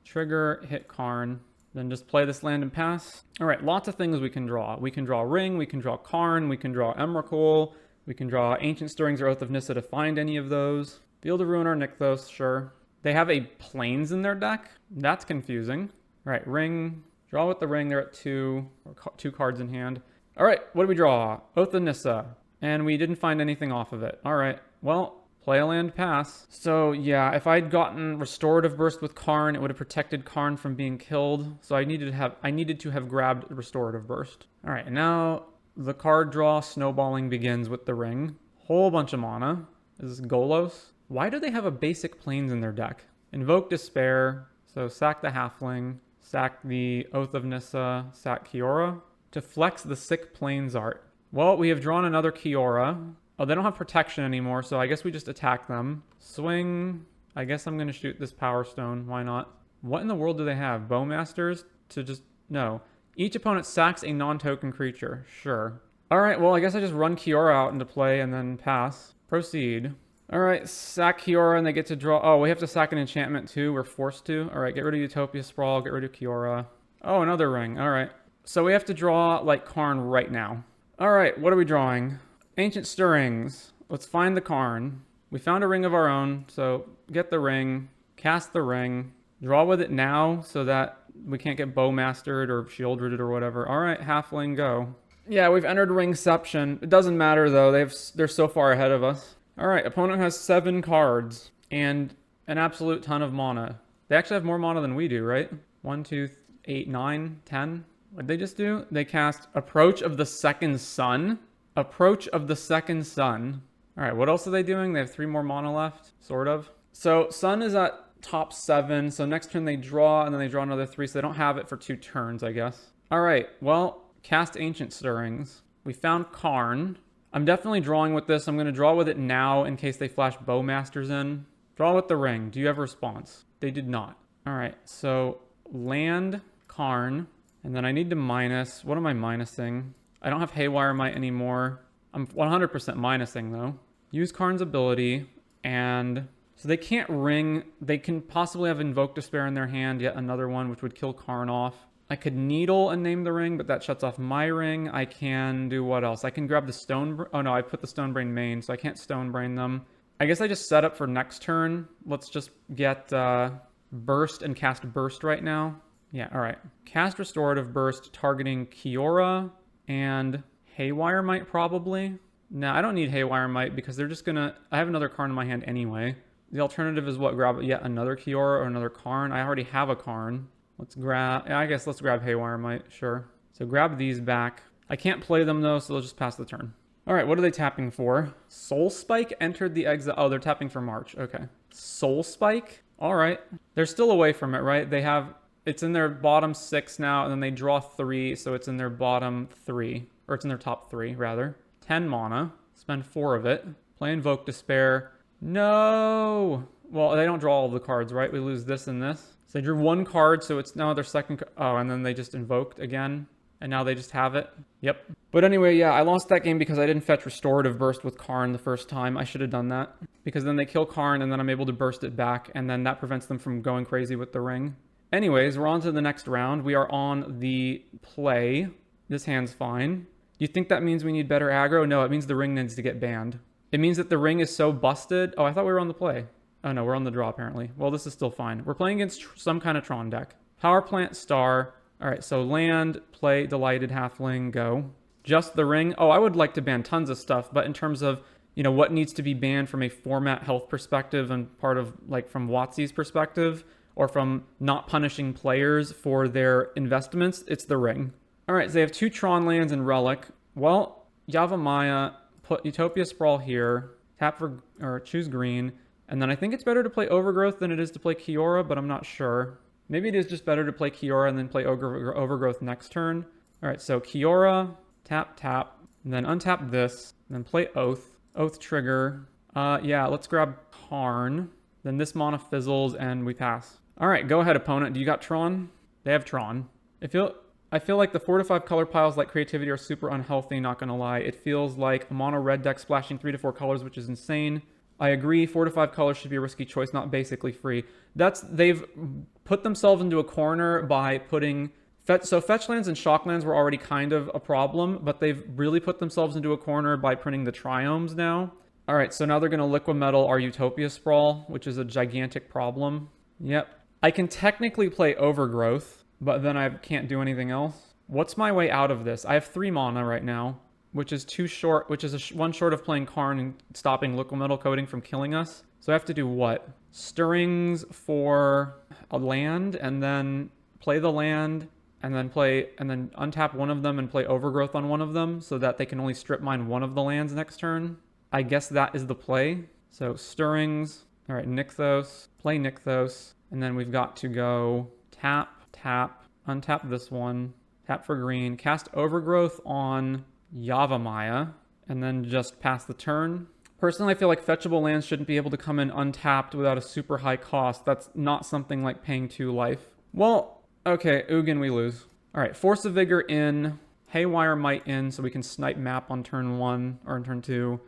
trigger, hit Karn. Then just play this land and pass. All right, lots of things we can draw. We can draw ring, we can draw Karn, we can draw Emrakul. We can draw Ancient Stirrings or Oath of Nissa to find any of those. Field of Ruin or Nykthos, sure. They have a Plains in their deck. That's confusing. All right, ring. Draw with the ring. They're at 2, or 2 cards in hand. All right, what do we draw? Oath of Nissa. And we didn't find anything off of it. All right, well, play a land, pass. So yeah, if I'd gotten Restorative Burst with Karn, it would have protected Karn from being killed. So I needed to have grabbed Restorative Burst. All right, and now the card draw snowballing begins with the ring. Whole bunch of mana. Is this Golos? Why do they have a basic Plains in their deck? Invoke Despair. So sack the Halfling. Sack the Oath of Nissa. Sack Kiora. To flex the sick Plains art. Well, we have drawn another Kiora. Oh, they don't have protection anymore, so I guess we just attack them. Swing. I guess I'm going to shoot this Power Stone. Why not? What in the world do they have? Bowmasters? To just... No. Each opponent sacks a non-token creature. Sure. Alright, well, I guess I just run Kiora out into play and then pass. Proceed. Alright, sack Kiora and they get to draw. Oh, we have to sack an enchantment too. We're forced to. Alright, get rid of Utopia Sprawl, get rid of Kiora. Oh, another ring. Alright. So we have to draw, like, Karn right now. Alright, what are we drawing? Ancient Stirrings. Let's find the Karn. We found a ring of our own, so get the ring, cast the ring, draw with it now so that we can't get Bowmastered or Shieldred or whatever. Alright, Halfling, go. Yeah, we've entered Ringception. It doesn't matter, though. They're so far ahead of us. Alright, opponent has 7 cards and an absolute ton of mana. They actually have more mana than we do, right? 1, 2, 8, 9, 10. What'd they just do? They cast Approach of the Second Sun. Approach of the Second Sun. Alright, what else are they doing? They have 3 more mana left, sort of. So, Sun is at top 7, so next turn they draw, and then they draw another 3, so they don't have it for 2 turns, I guess. Alright, well, cast Ancient Stirrings. We found Karn. I'm definitely drawing with this. I'm going to draw with it now in case they flash Bowmasters in. Draw with the ring. Do you have a response? They did not. Alright, so land Karn, and then I need to minus. What am I minusing? I don't have Haywire Might anymore. I'm 100% minusing, though. Use Karn's ability, and so they can't ring. They can possibly have Invoke Despair in their hand, yet another one, which would kill Karn off. I could Needle and name the ring, but that shuts off my ring. I can do what else? I can grab the Stone... Oh, no, I put the Stonebrain main, so I can't Stonebrain them. I guess I just set up for next turn. Let's just get Burst and cast Burst right now. Yeah, all right. Cast Restorative Burst targeting Kiora and Haywire Might, probably. No, I don't need Haywire Might because they're just gonna... I have another Karn in my hand anyway. The alternative is what? Grab yet another Kiora or another Karn? I already have a Karn. Let's grab... I guess let's grab Haywire Might, sure. So grab these back. I can't play them, though, so they'll just pass the turn. All right, what are they tapping for? Soul Spike entered the exile... Oh, they're tapping for March. Okay. Soul Spike? All right. They're still away from it, right? They have... It's in their bottom 6 now, and then they draw 3, so it's in their bottom 3. Or it's in their top 3, rather. 10 mana. Spend 4 of it. Play Invoke Despair. No! Well, they don't draw all the cards, right? We lose this and this. So they drew 1 card, so it's now their second... Oh, and then they just invoked again. And now they just have it. Yep. But anyway, yeah, I lost that game because I didn't fetch Restorative Burst with Karn the first time. I should have done that. Because then they kill Karn, and then I'm able to burst it back, and then that prevents them from going crazy with the ring. Anyways, we're on to the next round. We are on the play. This hand's fine. You think that means we need better aggro? No, it means the ring needs to get banned. It means that the ring is so busted. Oh, I thought we were on the play. Oh, no, we're on the draw, apparently. Well, this is still fine. We're playing against some kind of Tron deck. Power Plant, Star. All right, so land, play, Delighted Halfling, go. Just the ring. Oh, I would like to ban tons of stuff, but in terms of, you know, what needs to be banned from a format health perspective and part of, like, from WotC's perspective, or from not punishing players for their investments, it's the ring. All right, so they have 2 Tron lands and Relic. Well, Yavimaya, put Utopia Sprawl here, tap for, or choose green, and then I think it's better to play Overgrowth than it is to play Kiora, but I'm not sure. Maybe it is just better to play Kiora and then play Overgrowth next turn. All right, so Kiora, tap, tap, and then untap this, and then play Oath. Oath trigger. Yeah, let's grab Karn. Then this mana fizzles and we pass. All right, go ahead, opponent. Do you got Tron? They have Tron. I feel like the 4-5 color piles like Creativity are super unhealthy, not gonna lie. It feels like a mono red deck splashing 3 to 4 colors, which is insane. I agree, 4-5 colors should be a risky choice, not basically free. They've put themselves into a corner by putting... So fetch lands and shock lands were already kind of a problem, but they've really put themselves into a corner by printing the Triomes now. All right, so now they're going to Liquid Metal our Utopia Sprawl, which is a gigantic problem. Yep. I can technically play Overgrowth, but then I can't do anything else. What's my way out of this? I have 3 mana right now, which is too short, which is one short of playing Karn and stopping Liquid Metal Coating from killing us. So I have to do what? Stirrings for a land, and then play the land, and then untap one of them and play Overgrowth on one of them so that they can only strip mine one of the lands next turn. I guess that is the play. So Stirrings, all right, Nykthos, play Nykthos, and then we've got to go tap, tap, untap this one, tap for green, cast Overgrowth on Yavimaya, and then just pass the turn. Personally, I feel like fetchable lands shouldn't be able to come in untapped without a super high cost. That's not something like paying 2 life. Well, okay, Ugin, we lose. All right, Force of Vigor in, Haywire Might in, so we can snipe map on turn 1 or on turn 2.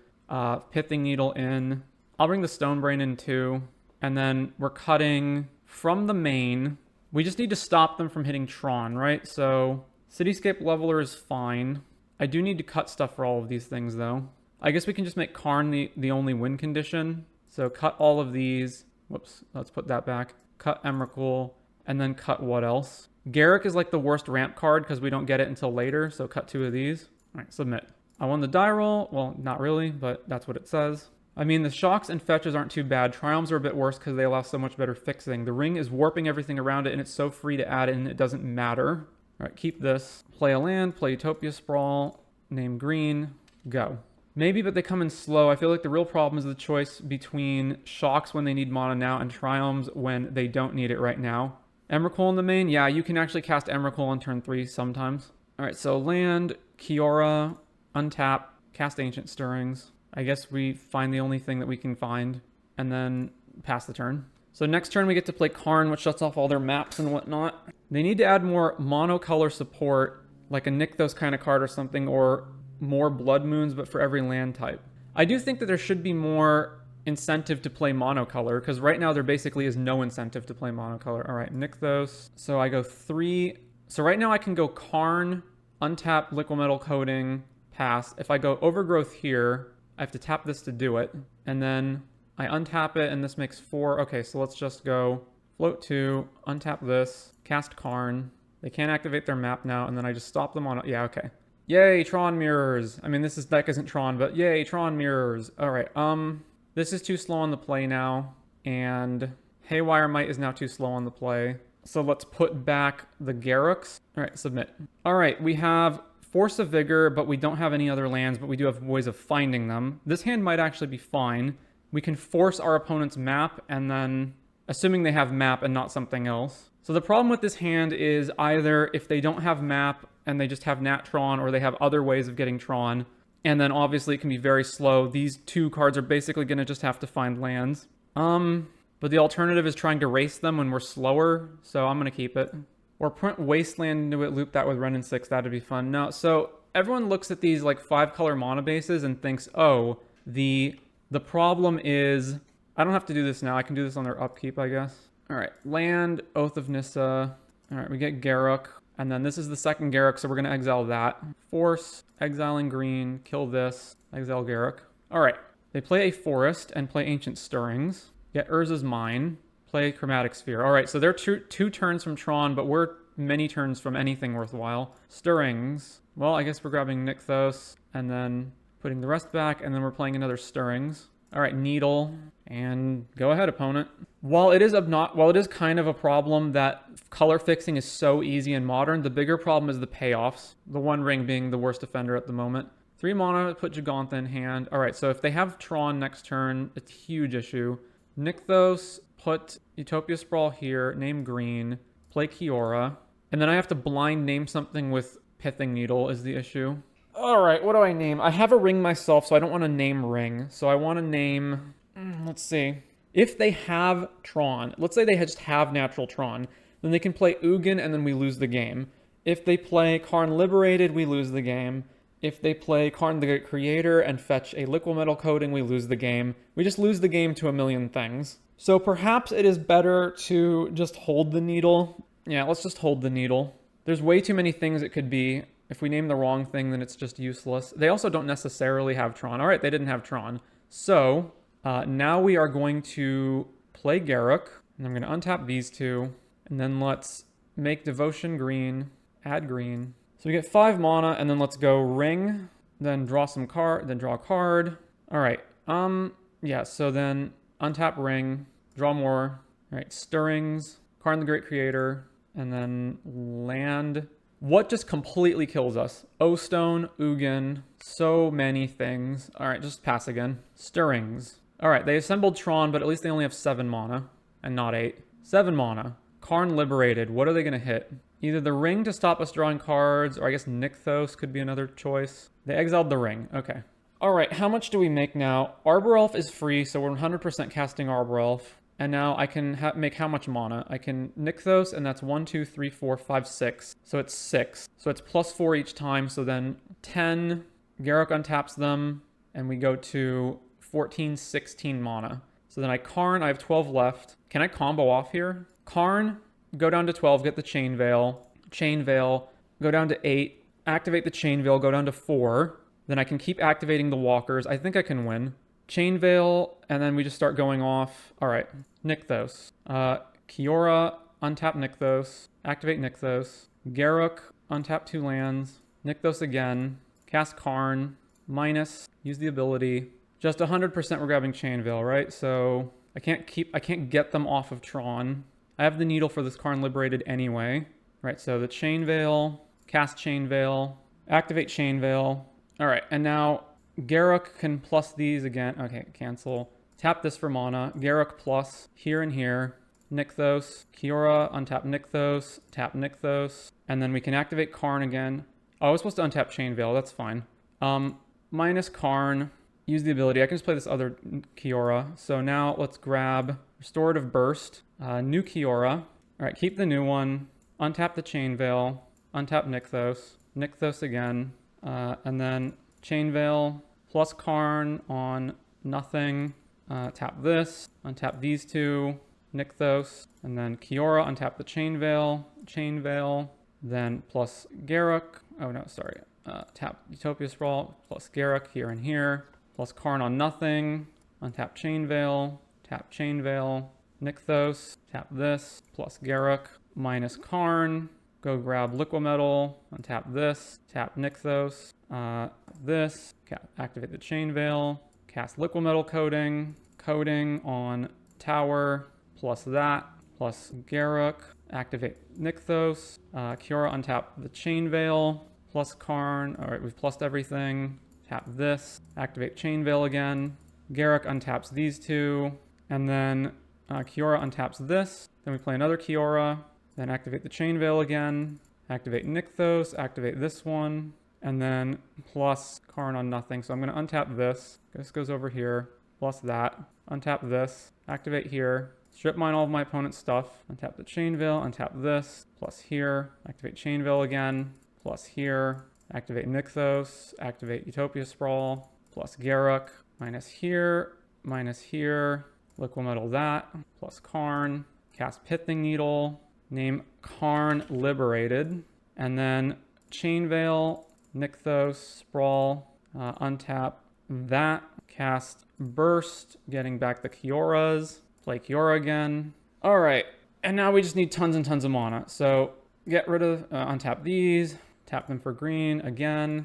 Pithing Needle in. I'll bring the Stone Brain in too. And then we're cutting from the main. We just need to stop them from hitting Tron, right? So Cityscape Leveler is fine. I do need to cut stuff for all of these things, though. I guess we can just make Karn the only win condition. So cut all of these. Whoops, let's put that back. Cut Emrakul, and then cut what else? Garruk is like the worst ramp card because we don't get it until later, so cut 2 of these. All right, submit. I won the die roll. Well, not really, but that's what it says. I mean, the shocks and fetches aren't too bad. Triumphs are a bit worse because they allow so much better fixing. The ring is warping everything around it, and it's so free to add in, it doesn't matter. All right, keep this. Play a land, play Utopia Sprawl, name green, go. Maybe, but they come in slow. I feel like the real problem is the choice between shocks when they need mana now and triumphs when they don't need it right now. Emrakul in the main? Yeah, you can actually cast Emrakul on turn 3 sometimes. All right, so land, Kiora, untap, cast Ancient Stirrings. I guess we find the only thing that we can find, and then pass the turn. So next turn we get to play Karn, which shuts off all their maps and whatnot. They need to add more monocolor support, like a Nykthos kind of card or something, or more Blood Moons, but for every land type. I do think that there should be more incentive to play monocolor, because right now there basically is no incentive to play monocolor. All right, Nykthos. So I go 3. So right now I can go Karn, untap Liquimetal Coating, pass. If I go Overgrowth here, I have to tap this to do it. And then I untap it, and this makes 4. Okay, so let's just go float 2, untap this, cast Karn. They can't activate their map now, and then I just stop them on... Yeah, okay. Yay, Tron Mirrors. I mean, this deck isn't Tron, but yay, Tron Mirrors. All right, this is too slow on the play now, and Haywire Might is now too slow on the play. So let's put back the Garruks. All right, submit. All right, we have Force of Vigor, but we don't have any other lands, but we do have ways of finding them. This hand might actually be fine. We can force our opponent's map, and then, assuming they have map and not something else. So the problem with this hand is either if they don't have map and they just have Nat Tron, or they have other ways of getting Tron, and then obviously it can be very slow. These 2 cards are basically going to just have to find lands. But the alternative is trying to race them when we're slower, so I'm going to keep it. Or print Wasteland into it, loop that with Ren and 6, that'd be fun. No, so everyone looks at these like 5-color mana bases and thinks, oh, the problem is... I don't have to do this now, I can do this on their upkeep, I guess. All right, land, Oath of Nissa. All right, we get Garruk. And then this is the second Garruk, so we're going to exile that. Force, exiling green, kill this, exile Garruk. All right, they play a Forest and play Ancient Stirrings. Get Urza's Mine, play Chromatic Sphere. All right, so they're two turns from Tron, but we're many turns from anything worthwhile. Stirrings. Well, I guess we're grabbing Nykthos and then putting the rest back, and then we're playing another Stirrings. All right, Needle, and go ahead, opponent. While it is kind of a problem that color fixing is so easy in Modern, the bigger problem is the payoffs. The One Ring being the worst offender at the moment. 3 mana, put Jegantha in hand. All right, so if they have Tron next turn, it's a huge issue. Nykthos, put Utopia Sprawl here, name green, play Kiora, and then I have to blind name something with Pithing Needle is the issue. All right, what do I name? I have a ring myself, so I don't want to name ring. So I want to name, let's see. If they have Tron, let's say they just have natural Tron, then they can play Ugin and then we lose the game. If they play Karn Liberated, we lose the game. If they play Karn the Great Creator and fetch a Liquimetal Coating, we lose the game. We just lose the game to a million things. So perhaps it is better to just hold the needle. Yeah, let's just hold the needle. There's way too many things it could be. If we name the wrong thing, then it's just useless. They also don't necessarily have Tron. All right, they didn't have Tron. So now we are going to play Garruk, and I'm going to untap these 2, and then let's make Devotion green, add green. So we get 5 mana, and then let's go Ring, then draw some card, then draw a card. All right, yeah, so then untap Ring, draw more. All right, Stirrings, Karn the Great Creator, and then land. What just completely kills us? O-Stone, Ugin, so many things. All right, just pass again. Stirrings. All right, they assembled Tron, but at least they only have 7 mana and not 8. 7 mana. Karn Liberated. What are they going to hit? Either the Ring to stop us drawing cards, or I guess Nykthos could be another choice. They exiled the Ring. Okay. All right, how much do we make now? Arbor Elf is free, so we're 100% casting Arbor Elf. And now I can make how much mana? I can Nykthos, and that's 1, 2, 3, 4, 5, 6. So it's 6. So it's +4 each time. So then 10. Garruk untaps them, and we go to 14, 16 mana. So then I Karn. I have 12 left. Can I combo off here? Karn, go down to 12, get the Chain Veil. Chain Veil, go down to 8. Activate the Chain Veil, go down to 4. Then I can keep activating the walkers. I think I can win. Chain Veil, and then we just start going off. All right, Nykthos. Kiora, untap Nykthos. Activate Nykthos. Garruk, untap 2 lands. Nykthos again. Cast Karn. Minus. Use the ability. Just 100% we're grabbing Chain Veil, right? So I can't get them off of Tron. I have the needle for this Karn liberated anyway. Right, so the Chain Veil. Cast Chain Veil. Activate Chain Veil. All right, and now Garruk can plus these again. Okay, cancel. Tap this for mana. Garruk plus here and here. Nykthos. Kiora, untap Nykthos. Tap Nykthos. And then we can activate Karn again. Oh, I was supposed to untap Chain Veil. That's fine. Minus Karn. Use the ability. I can just play this other Kiora. So now let's grab Restorative Burst. New Kiora. All right, keep the new one. Untap the Chain Veil. Untap Nykthos. Nykthos again. And then Chain Veil plus Karn on nothing. Tap this. Untap these two. Nykthos. And then Kiora. Untap the Chain Veil. Chain Veil. Then plus Garruk. Oh no, sorry. Tap Utopia Sprawl. Plus Garruk here and here. Plus Karn on nothing. Untap Chain Veil. Tap Chain Veil. Nykthos. Tap this. Plus Garruk. Minus Karn. Go grab Liquimetal, untap this, tap Nykthos, this, activate the Chain Veil, cast Liquimetal Coating on Tower, plus that, plus Garruk, activate Nykthos, Kiora untap the Chain Veil, plus Karn, all right, we've plussed everything, tap this, activate Chain Veil again, Garruk untaps these two, and then Kiora untaps this, then we play another Kiora, then activate the Chain Veil again, activate Nykthos, activate this one, and then plus Karn on nothing. So I'm going to untap this. This goes over here, plus that. Untap this, activate here, strip mine all of my opponent's stuff, untap the Chain Veil, untap this, plus here, activate Chain Veil again, plus here, activate Nykthos, activate Utopia Sprawl, plus Garruk, minus here, Liquimetal that, plus Karn, cast Pithing Needle, name Karn Liberated, and then Chain Veil, Nykthos, Sprawl, untap that, cast Burst, getting back the Kioras, play Kiora again. All right, and now we just need tons and tons of mana. So get rid of, untap these, tap them for green again.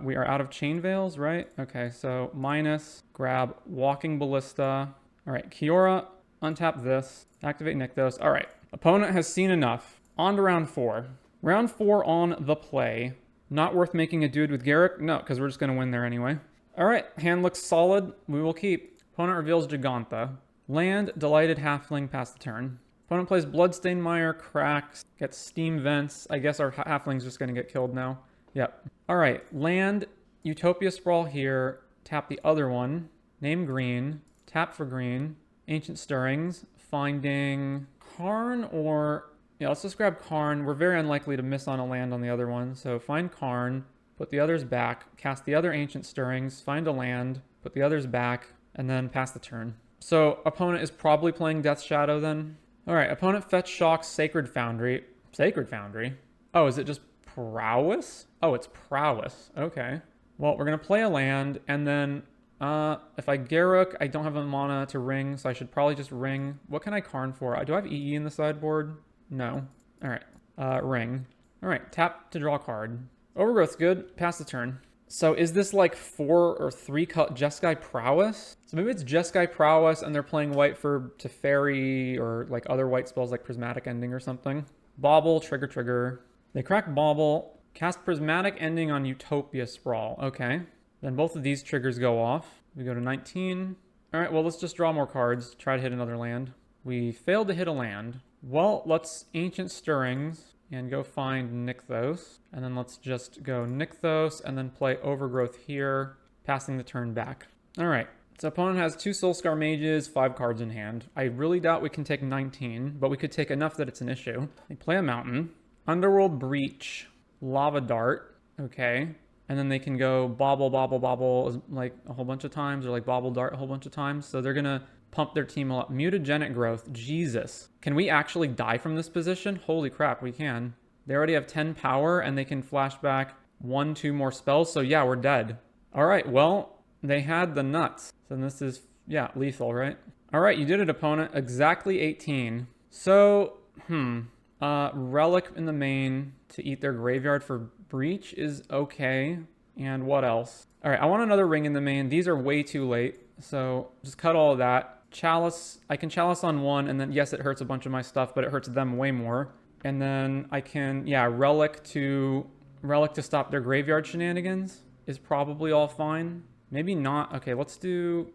We are out of Chain Veils, right? Okay, so minus, grab Walking Ballista. All right, Kiora, untap this, activate Nykthos. All right. Opponent has seen enough. On to round 4. Round 4 on the play. Not worth making a dude with Garruk? No, because we're just going to win there anyway. All right, hand looks solid. We will keep. Opponent reveals Giganta. Land, Delighted Halfling, pass the turn. Opponent plays Bloodstained Mire, cracks, gets Steam Vents. I guess our Halfling's just going to get killed now. Yep. All right, land, Utopia Sprawl here. Tap the other one. Name green. Tap for green. Ancient Stirrings. Finding Karn or... Yeah, let's just grab Karn. We're very unlikely to miss on a land on the other one. So find Karn, put the others back, cast the other Ancient Stirrings, find a land, put the others back, and then pass the turn. So opponent is probably playing Death Shadow then. All right, opponent fetch shocks Sacred Foundry. Sacred Foundry? Oh, is it just Prowess? Oh, it's Prowess. Okay. Well, we're going to play a land, and then if I Garruk, I don't have a mana to ring, so I should probably just ring. What can I Karn for? Do I have EE in the sideboard? No. All right. Ring. All right. Tap to draw a card. Overgrowth's good. Pass the turn. So is this like 4 or 3 cut Jeskai Prowess? So maybe it's Jeskai Prowess and they're playing white for Teferi or like other white spells like Prismatic Ending or something. Bauble, trigger. They crack Bauble. Cast Prismatic Ending on Utopia Sprawl. Okay. Then both of these triggers go off. We go to 19. All right, well, let's just draw more cards. Try to hit another land. We failed to hit a land. Well, let's Ancient Stirrings and go find Nykthos. And then let's just go Nykthos and then play Overgrowth here, passing the turn back. All right, So opponent has 2 Soulscar Mages, 5 cards in hand. I really doubt we can take 19, but we could take enough that it's an issue. They play a Mountain. Underworld Breach, Lava Dart, okay. And then they can go Bobble, Bobble, Bobble like a whole bunch of times, or like Bobble Dart a whole bunch of times. So they're gonna pump their team a lot. Mutagenic Growth, Jesus. Can we actually die from this position? Holy crap, we can. They already have 10 power, and they can flashback 1, 2 more spells, so yeah, we're dead. All right, well, they had the nuts. So this is, yeah, lethal, right? All right, you did it, opponent. Exactly 18. So, Relic in the main to eat their graveyard for Breach is okay. And what else? All right, I want another ring in the main. These are way too late, so just cut all of that. Chalice, I can Chalice on 1, and then, yes, it hurts a bunch of my stuff, but it hurts them way more. And then I can, yeah, Relic to stop their graveyard shenanigans is probably all fine. Maybe not. Okay, let's do,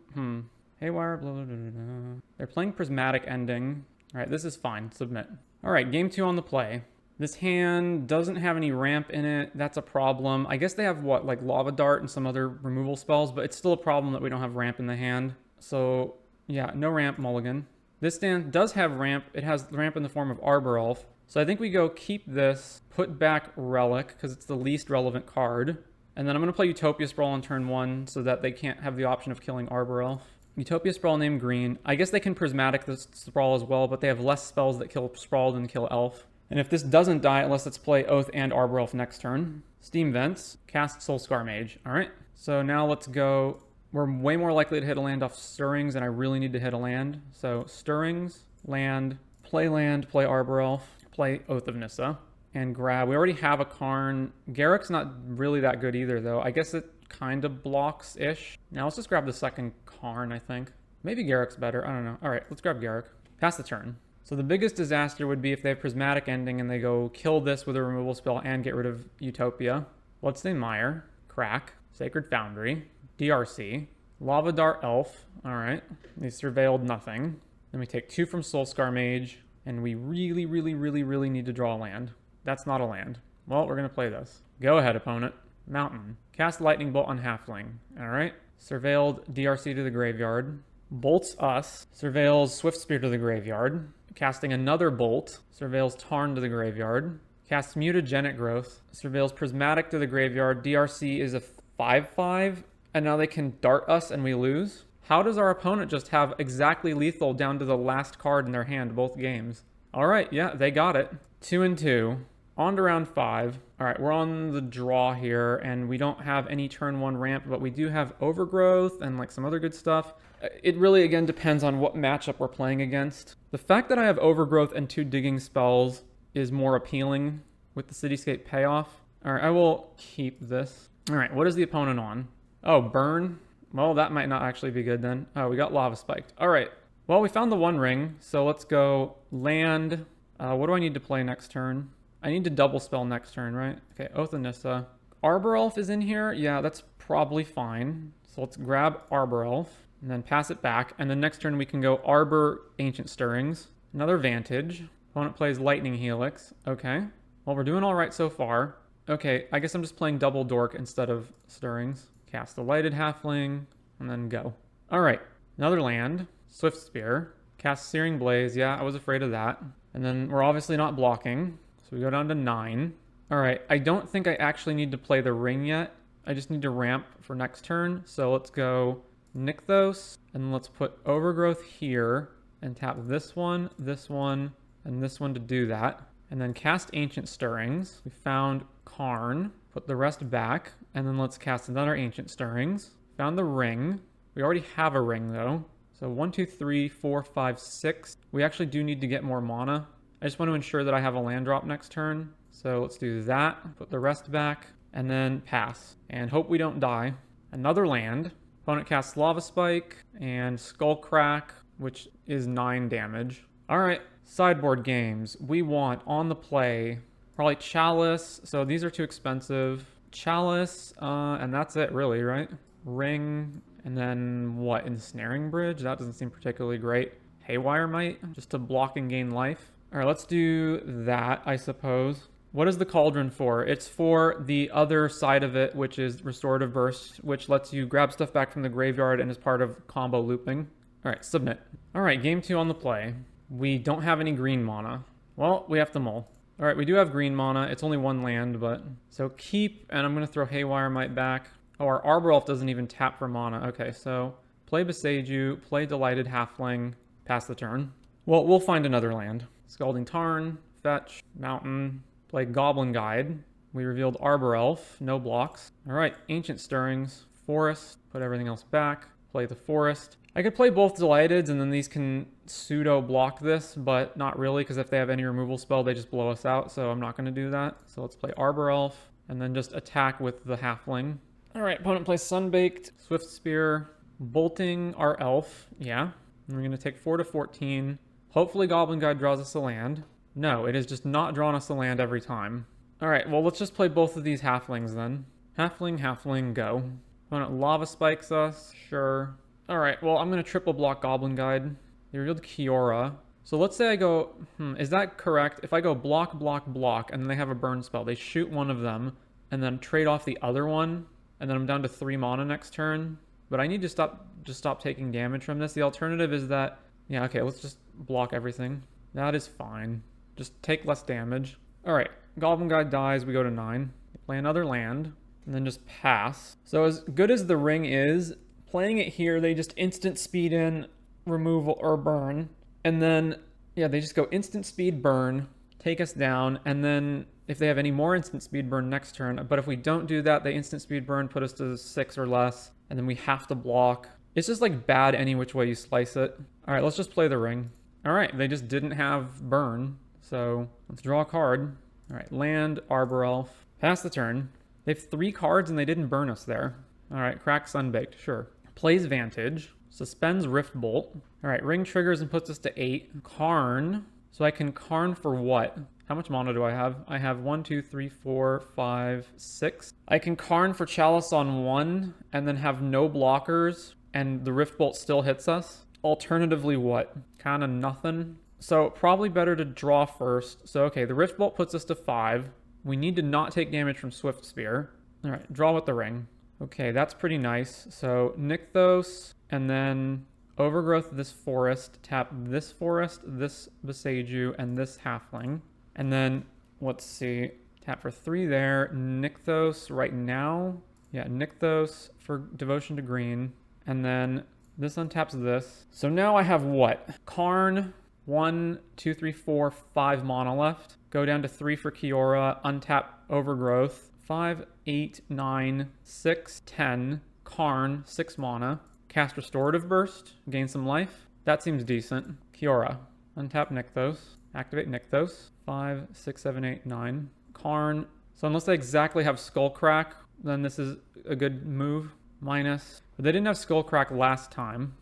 Haywire, blah, blah, blah, blah, blah. They're playing Prismatic Ending. All right, this is fine. Submit. All right, game 2 on the play. This hand doesn't have any ramp in it. That's a problem. I guess they have, what, like Lava Dart and some other removal spells, but it's still a problem that we don't have ramp in the hand. So, yeah, no ramp, mulligan. This stand does have ramp. It has ramp in the form of Arbor Elf. So I think we go keep this, put back Relic, because it's the least relevant card. And then I'm going to play Utopia Sprawl on turn 1 so that they can't have the option of killing Arbor Elf. Utopia Sprawl named green. I guess they can Prismatic the Sprawl as well, but they have less spells that kill Sprawl than kill Elf. And if this doesn't die, let's play Oath and Arbor Elf next turn. Steam Vents, cast Soulscar Mage. All right, so now let's go. We're way more likely to hit a land off Stirrings, and I really need to hit a land. So Stirrings, land, play Arbor Elf, play Oath of Nissa, and grab. We already have a Karn. Garruk's not really that good either, though. I guess it kind of blocks-ish. Now let's just grab the second Karn, I think. Maybe Garruk's better. I don't know. All right, let's grab Garruk. Pass the turn. So the biggest disaster would be if they have Prismatic Ending and they go kill this with a removal spell and get rid of Utopia. Bloodstained Mire, Crack, Sacred Foundry, DRC, Lava Dart Elf. All right, they surveilled nothing. Then we take 2 from Soulscar Mage, and we really need to draw a land. That's not a land. Well, we're going to play this. Go ahead, opponent. Mountain. Cast Lightning Bolt on Halfling. All right. Surveilled DRC to the graveyard. Bolts us. Surveils Swift Spear to the graveyard. Casting another Bolt. Surveils Tarn to the graveyard. Casts Mutagenic Growth. Surveils Prismatic to the graveyard. DRC is a 5/5. And now they can dart us and we lose. How does our opponent just have exactly lethal down to the last card in their hand both games? All right, yeah, they got it. 2 and 2. On to round 5. All right, we're on the draw here, and we don't have any turn 1 ramp, but we do have Overgrowth and like some other good stuff. It really, again, depends on what matchup we're playing against. The fact that I have Overgrowth and 2 digging spells is more appealing with the Cityscape payoff. All right, I will keep this. All right, what is the opponent on? Oh, Burn. Well, that might not actually be good then. Oh, we got Lava Spiked. All right. Well, we found the 1 ring, so let's go land. What do I need to play next turn? I need to double spell next turn, right? Okay, Oath of Nissa. Arbor Elf is in here. Yeah, that's probably fine. So let's grab Arbor Elf and then pass it back. And then next turn we can go Arbor Ancient Stirrings. Another Vantage. Opponent plays Lightning Helix. Okay. Well, we're doing all right so far. Okay, I guess I'm just playing Double Dork instead of Stirrings. Cast the Lighted Halfling and then go. All right, another land. Swift Spear. Cast Searing Blaze. Yeah, I was afraid of that. And then we're obviously not blocking. So we go down to 9. All right, I don't think I actually need to play the ring yet. I just need to ramp for next turn. So let's go Nykthos, and let's put Overgrowth here and tap this one, and this one to do that. And then cast Ancient Stirrings. We found Karn. Put the rest back, and then let's cast another Ancient Stirrings. Found the ring. We already have a ring though. So 1, 2, 3, 4, 5, 6. We actually do need to get more mana. I just want to ensure that I have a land drop next turn. So let's do that. Put the rest back and then pass. And hope we don't die. Another land. Opponent casts Lava Spike and Skull Crack, which is 9 damage. All right, sideboard games. We want on the play, probably Chalice. So these are too expensive. Chalice, and that's it really, right? Ring, and then what? Ensnaring Bridge? That doesn't seem particularly great. Haywire Might, just to block and gain life. All right, let's do that, I suppose. What is the Cauldron for? It's for the other side of it, which is Restorative Burst, which lets you grab stuff back from the graveyard and is part of combo looping. All right, submit. All right, game 2 on the play. We don't have any green mana. Well, we have to mull. All right, we do have green mana. It's only 1 land, but... So keep, and I'm going to throw Haywire Might back. Oh, our Arbor Elf doesn't even tap for mana. Okay, so play Beseiju, play Delighted Halfling, pass the turn. Well, we'll find another land. Scalding Tarn, fetch, mountain, play Goblin Guide. We revealed Arbor Elf, no blocks. All right, Ancient Stirrings, forest, put everything else back, play the forest. I could play both Delighteds and then these can pseudo block this, but not really because if they have any removal spell, they just blow us out, so I'm not going to do that. So let's play Arbor Elf and then just attack with the Halfling. All right, opponent plays Sunbaked, Swift Spear, bolting our Elf, yeah. And we're going to take 4 to 14. Hopefully Goblin Guide draws us a land. No, it has just not drawn us a land every time. All right, well, let's just play both of these Halflings then. Halfling, Halfling, go. Opponent Lava Spikes us, sure. All right, well, I'm going to triple block Goblin Guide. They revealed Kiora. So let's say I go, is that correct? If I go block, block, block, and then they have a burn spell, they shoot one of them, and then trade off the other one, and then I'm down to 3 mana next turn. But I need to stop taking damage from this. The alternative is that, yeah, okay, let's just block everything. That is fine. Just take less damage. All right, Goblin Guide dies, we go to 9. Play another land, and then just pass. So as good as the ring is, playing it here, they just instant speed in, removal, or burn. And then, yeah, they just go instant speed burn, take us down, and then if they have any more instant speed burn next turn, but if we don't do that, they instant speed burn put us to 6 or less, and then we have to block. It's just like bad any which way you slice it. All right, let's just play the ring. All right, they just didn't have burn, so let's draw a card. All right, land, Arbor Elf, pass the turn. They have 3 cards and they didn't burn us there. All right, crack Sunbaked, sure. Plays Vantage, suspends Rift Bolt. All right, ring triggers and puts us to 8. Karn, so I can Karn for what? How much mana do I have? I have 1, 2, 3, 4, 5, 6. I can Karn for Chalice on 1 and then have no blockers and the Rift Bolt still hits us. Alternatively, what? Kind of nothing. So probably better to draw first. So okay, the Rift Bolt puts us to 5. We need to not take damage from Swift Spear. All right, draw with the ring. Okay, that's pretty nice. So Nykthos and then Overgrowth this forest, tap this forest, this Beseiju, and this Halfling. And then, let's see, tap for 3 there. Nykthos right now. Yeah, Nykthos for Devotion to Green. And then this untaps this. So now I have what? Karn, 1, 2, 3, 4, 5 mana left. Go down to 3 for Kiora, untap Overgrowth. 5, 8, 9, 6, 10. Karn, 6 mana. Cast Restorative Burst, gain some life. That seems decent. Kiora, untap Nykthos. Activate Nykthos. 5, 6, 7, 8, 9. Karn. So unless they exactly have Skullcrack, then this is a good move. Minus. But they didn't have Skullcrack last time.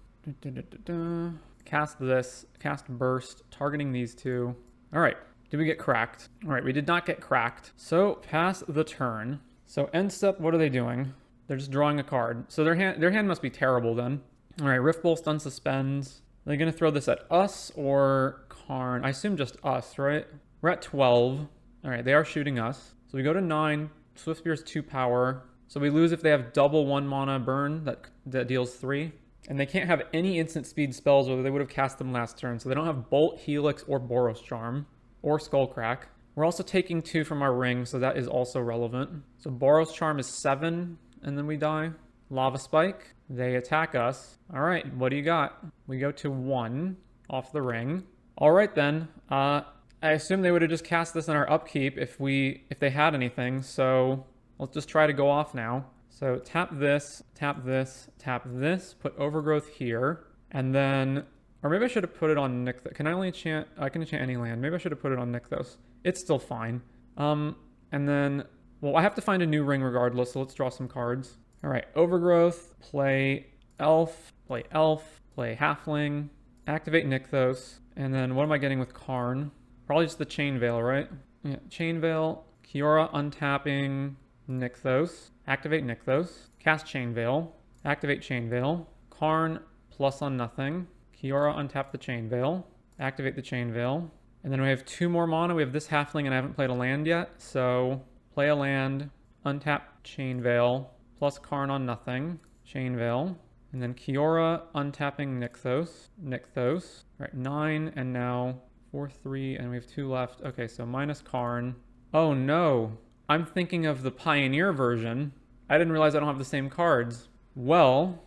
Cast this. Cast Burst. Targeting these 2. All right. Did we get cracked? All right, we did not get cracked. So pass the turn. So end step, what are they doing? They're just drawing a card. So their hand must be terrible then. All right, Rift Bolt stun suspends. Are they going to throw this at us or Karn? I assume just us, right? We're at 12. All right, they are shooting us. So we go to 9. Swift Spear's 2 power. So we lose if they have double 1 mana burn that deals 3. And they can't have any instant speed spells or they would have cast them last turn. So they don't have Bolt, Helix, or Boros Charm, or Skullcrack. We're also taking 2 from our ring, so that is also relevant. So Boros Charm is 7, and then we die. Lava Spike, they attack us. All right, what do you got? We go to 1 off the ring. All right then, I assume they would have just cast this in our upkeep if they had anything, so let's just try to go off now. So tap this, tap this, tap this, put Overgrowth here, and then, or maybe I should have put it on Nykthos. Can I only enchant, I can enchant any land. Maybe I should have put it on Nykthos. It's still fine. And then, well, I have to find a new ring regardless, so let's draw some cards. All right, Overgrowth, play Elf, play Halfling, activate Nykthos, and then what am I getting with Karn? Probably just the Chain Veil, right? Yeah, Chain Veil, Kiora untapping Nykthos, activate Nykthos, cast Chain Veil, activate Chain Veil, Karn plus on nothing, Kiora untap the Chain Veil, activate the Chain Veil, And then we have 2 more mana. We have this halfling, and I haven't played a land yet. So play a land, untap Chain Veil, plus Karn on nothing, Chain Veil. And then Kiora, untapping Nykthos. Right, 9, and now 4/3, and we have 2 left. Okay, so minus Karn. Oh no, I'm thinking of the Pioneer version. I didn't realize I don't have the same cards. Well,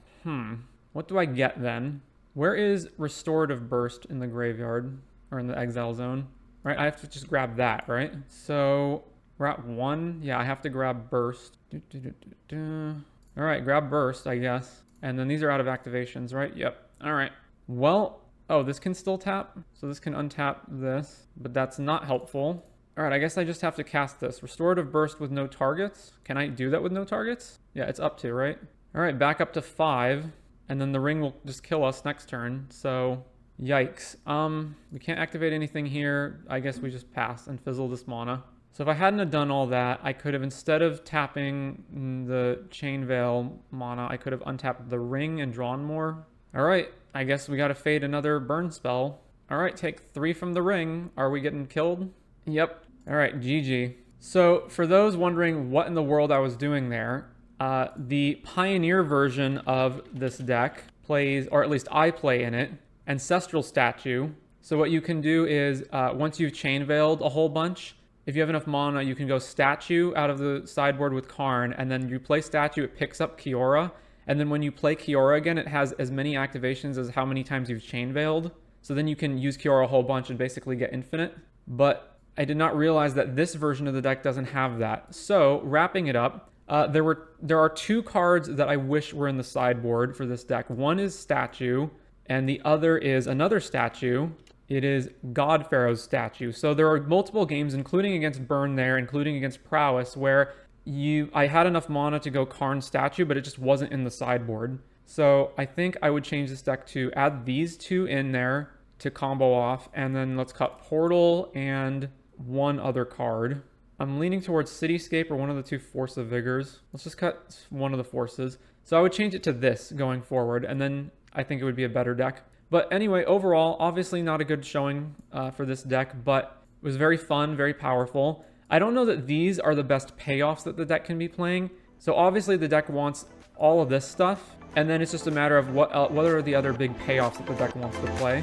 what do I get then? Where is Restorative Burst in the graveyard? Or in the exile zone? Right, I have to just grab that, right? So, we're at 1. Yeah, I have to grab Burst. Alright, grab Burst, I guess. And then these are out of activations, right? Yep. Alright. Well, oh, this can still tap. So this can untap this. But that's not helpful. Alright, I guess I just have to cast this. Restorative Burst with no targets. Can I do that with no targets? Yeah, it's up to, right? Alright, back up to 5. And then the ring will just kill us next turn. So, yikes. We can't activate anything here. I guess we just pass and fizzle this mana. So if I hadn't have done all that, I could have, instead of tapping the Chain Veil mana, I could have untapped the ring and drawn more. Alright, I guess we gotta fade another burn spell. Alright, take 3 from the ring. Are we getting killed? Yep. Alright, GG. So for those wondering what in the world I was doing there, the Pioneer version of this deck plays, or at least I play in it, Ancestral Statue. So what you can do is, once you've Chain Veiled a whole bunch, if you have enough mana, you can go Statue out of the sideboard with Karn, and then you play Statue, it picks up Kiora, and then when you play Kiora again, it has as many activations as how many times you've Chain Veiled. So then you can use Kiora a whole bunch and basically get infinite. But I did not realize that this version of the deck doesn't have that. So, wrapping it up, there are 2 cards that I wish were in the sideboard for this deck. One is Statue, and the other is another statue. It is God Pharaoh's statue. So there are multiple games, including against Burn there, including against Prowess, where I had enough mana to go Karn statue, but it just wasn't in the sideboard. So I think I would change this deck to add these 2 in there to combo off, and then let's cut Portal and 1 other card. I'm leaning towards Cityscape or one of the 2 Force of Vigors. Let's just cut one of the forces. So I would change it to this going forward, and then I think it would be a better deck. But anyway, overall, obviously not a good showing for this deck, but it was very fun, very powerful. I don't know that these are the best payoffs that the deck can be playing. So obviously the deck wants all of this stuff, and then it's just a matter of what are the other big payoffs that the deck wants to play.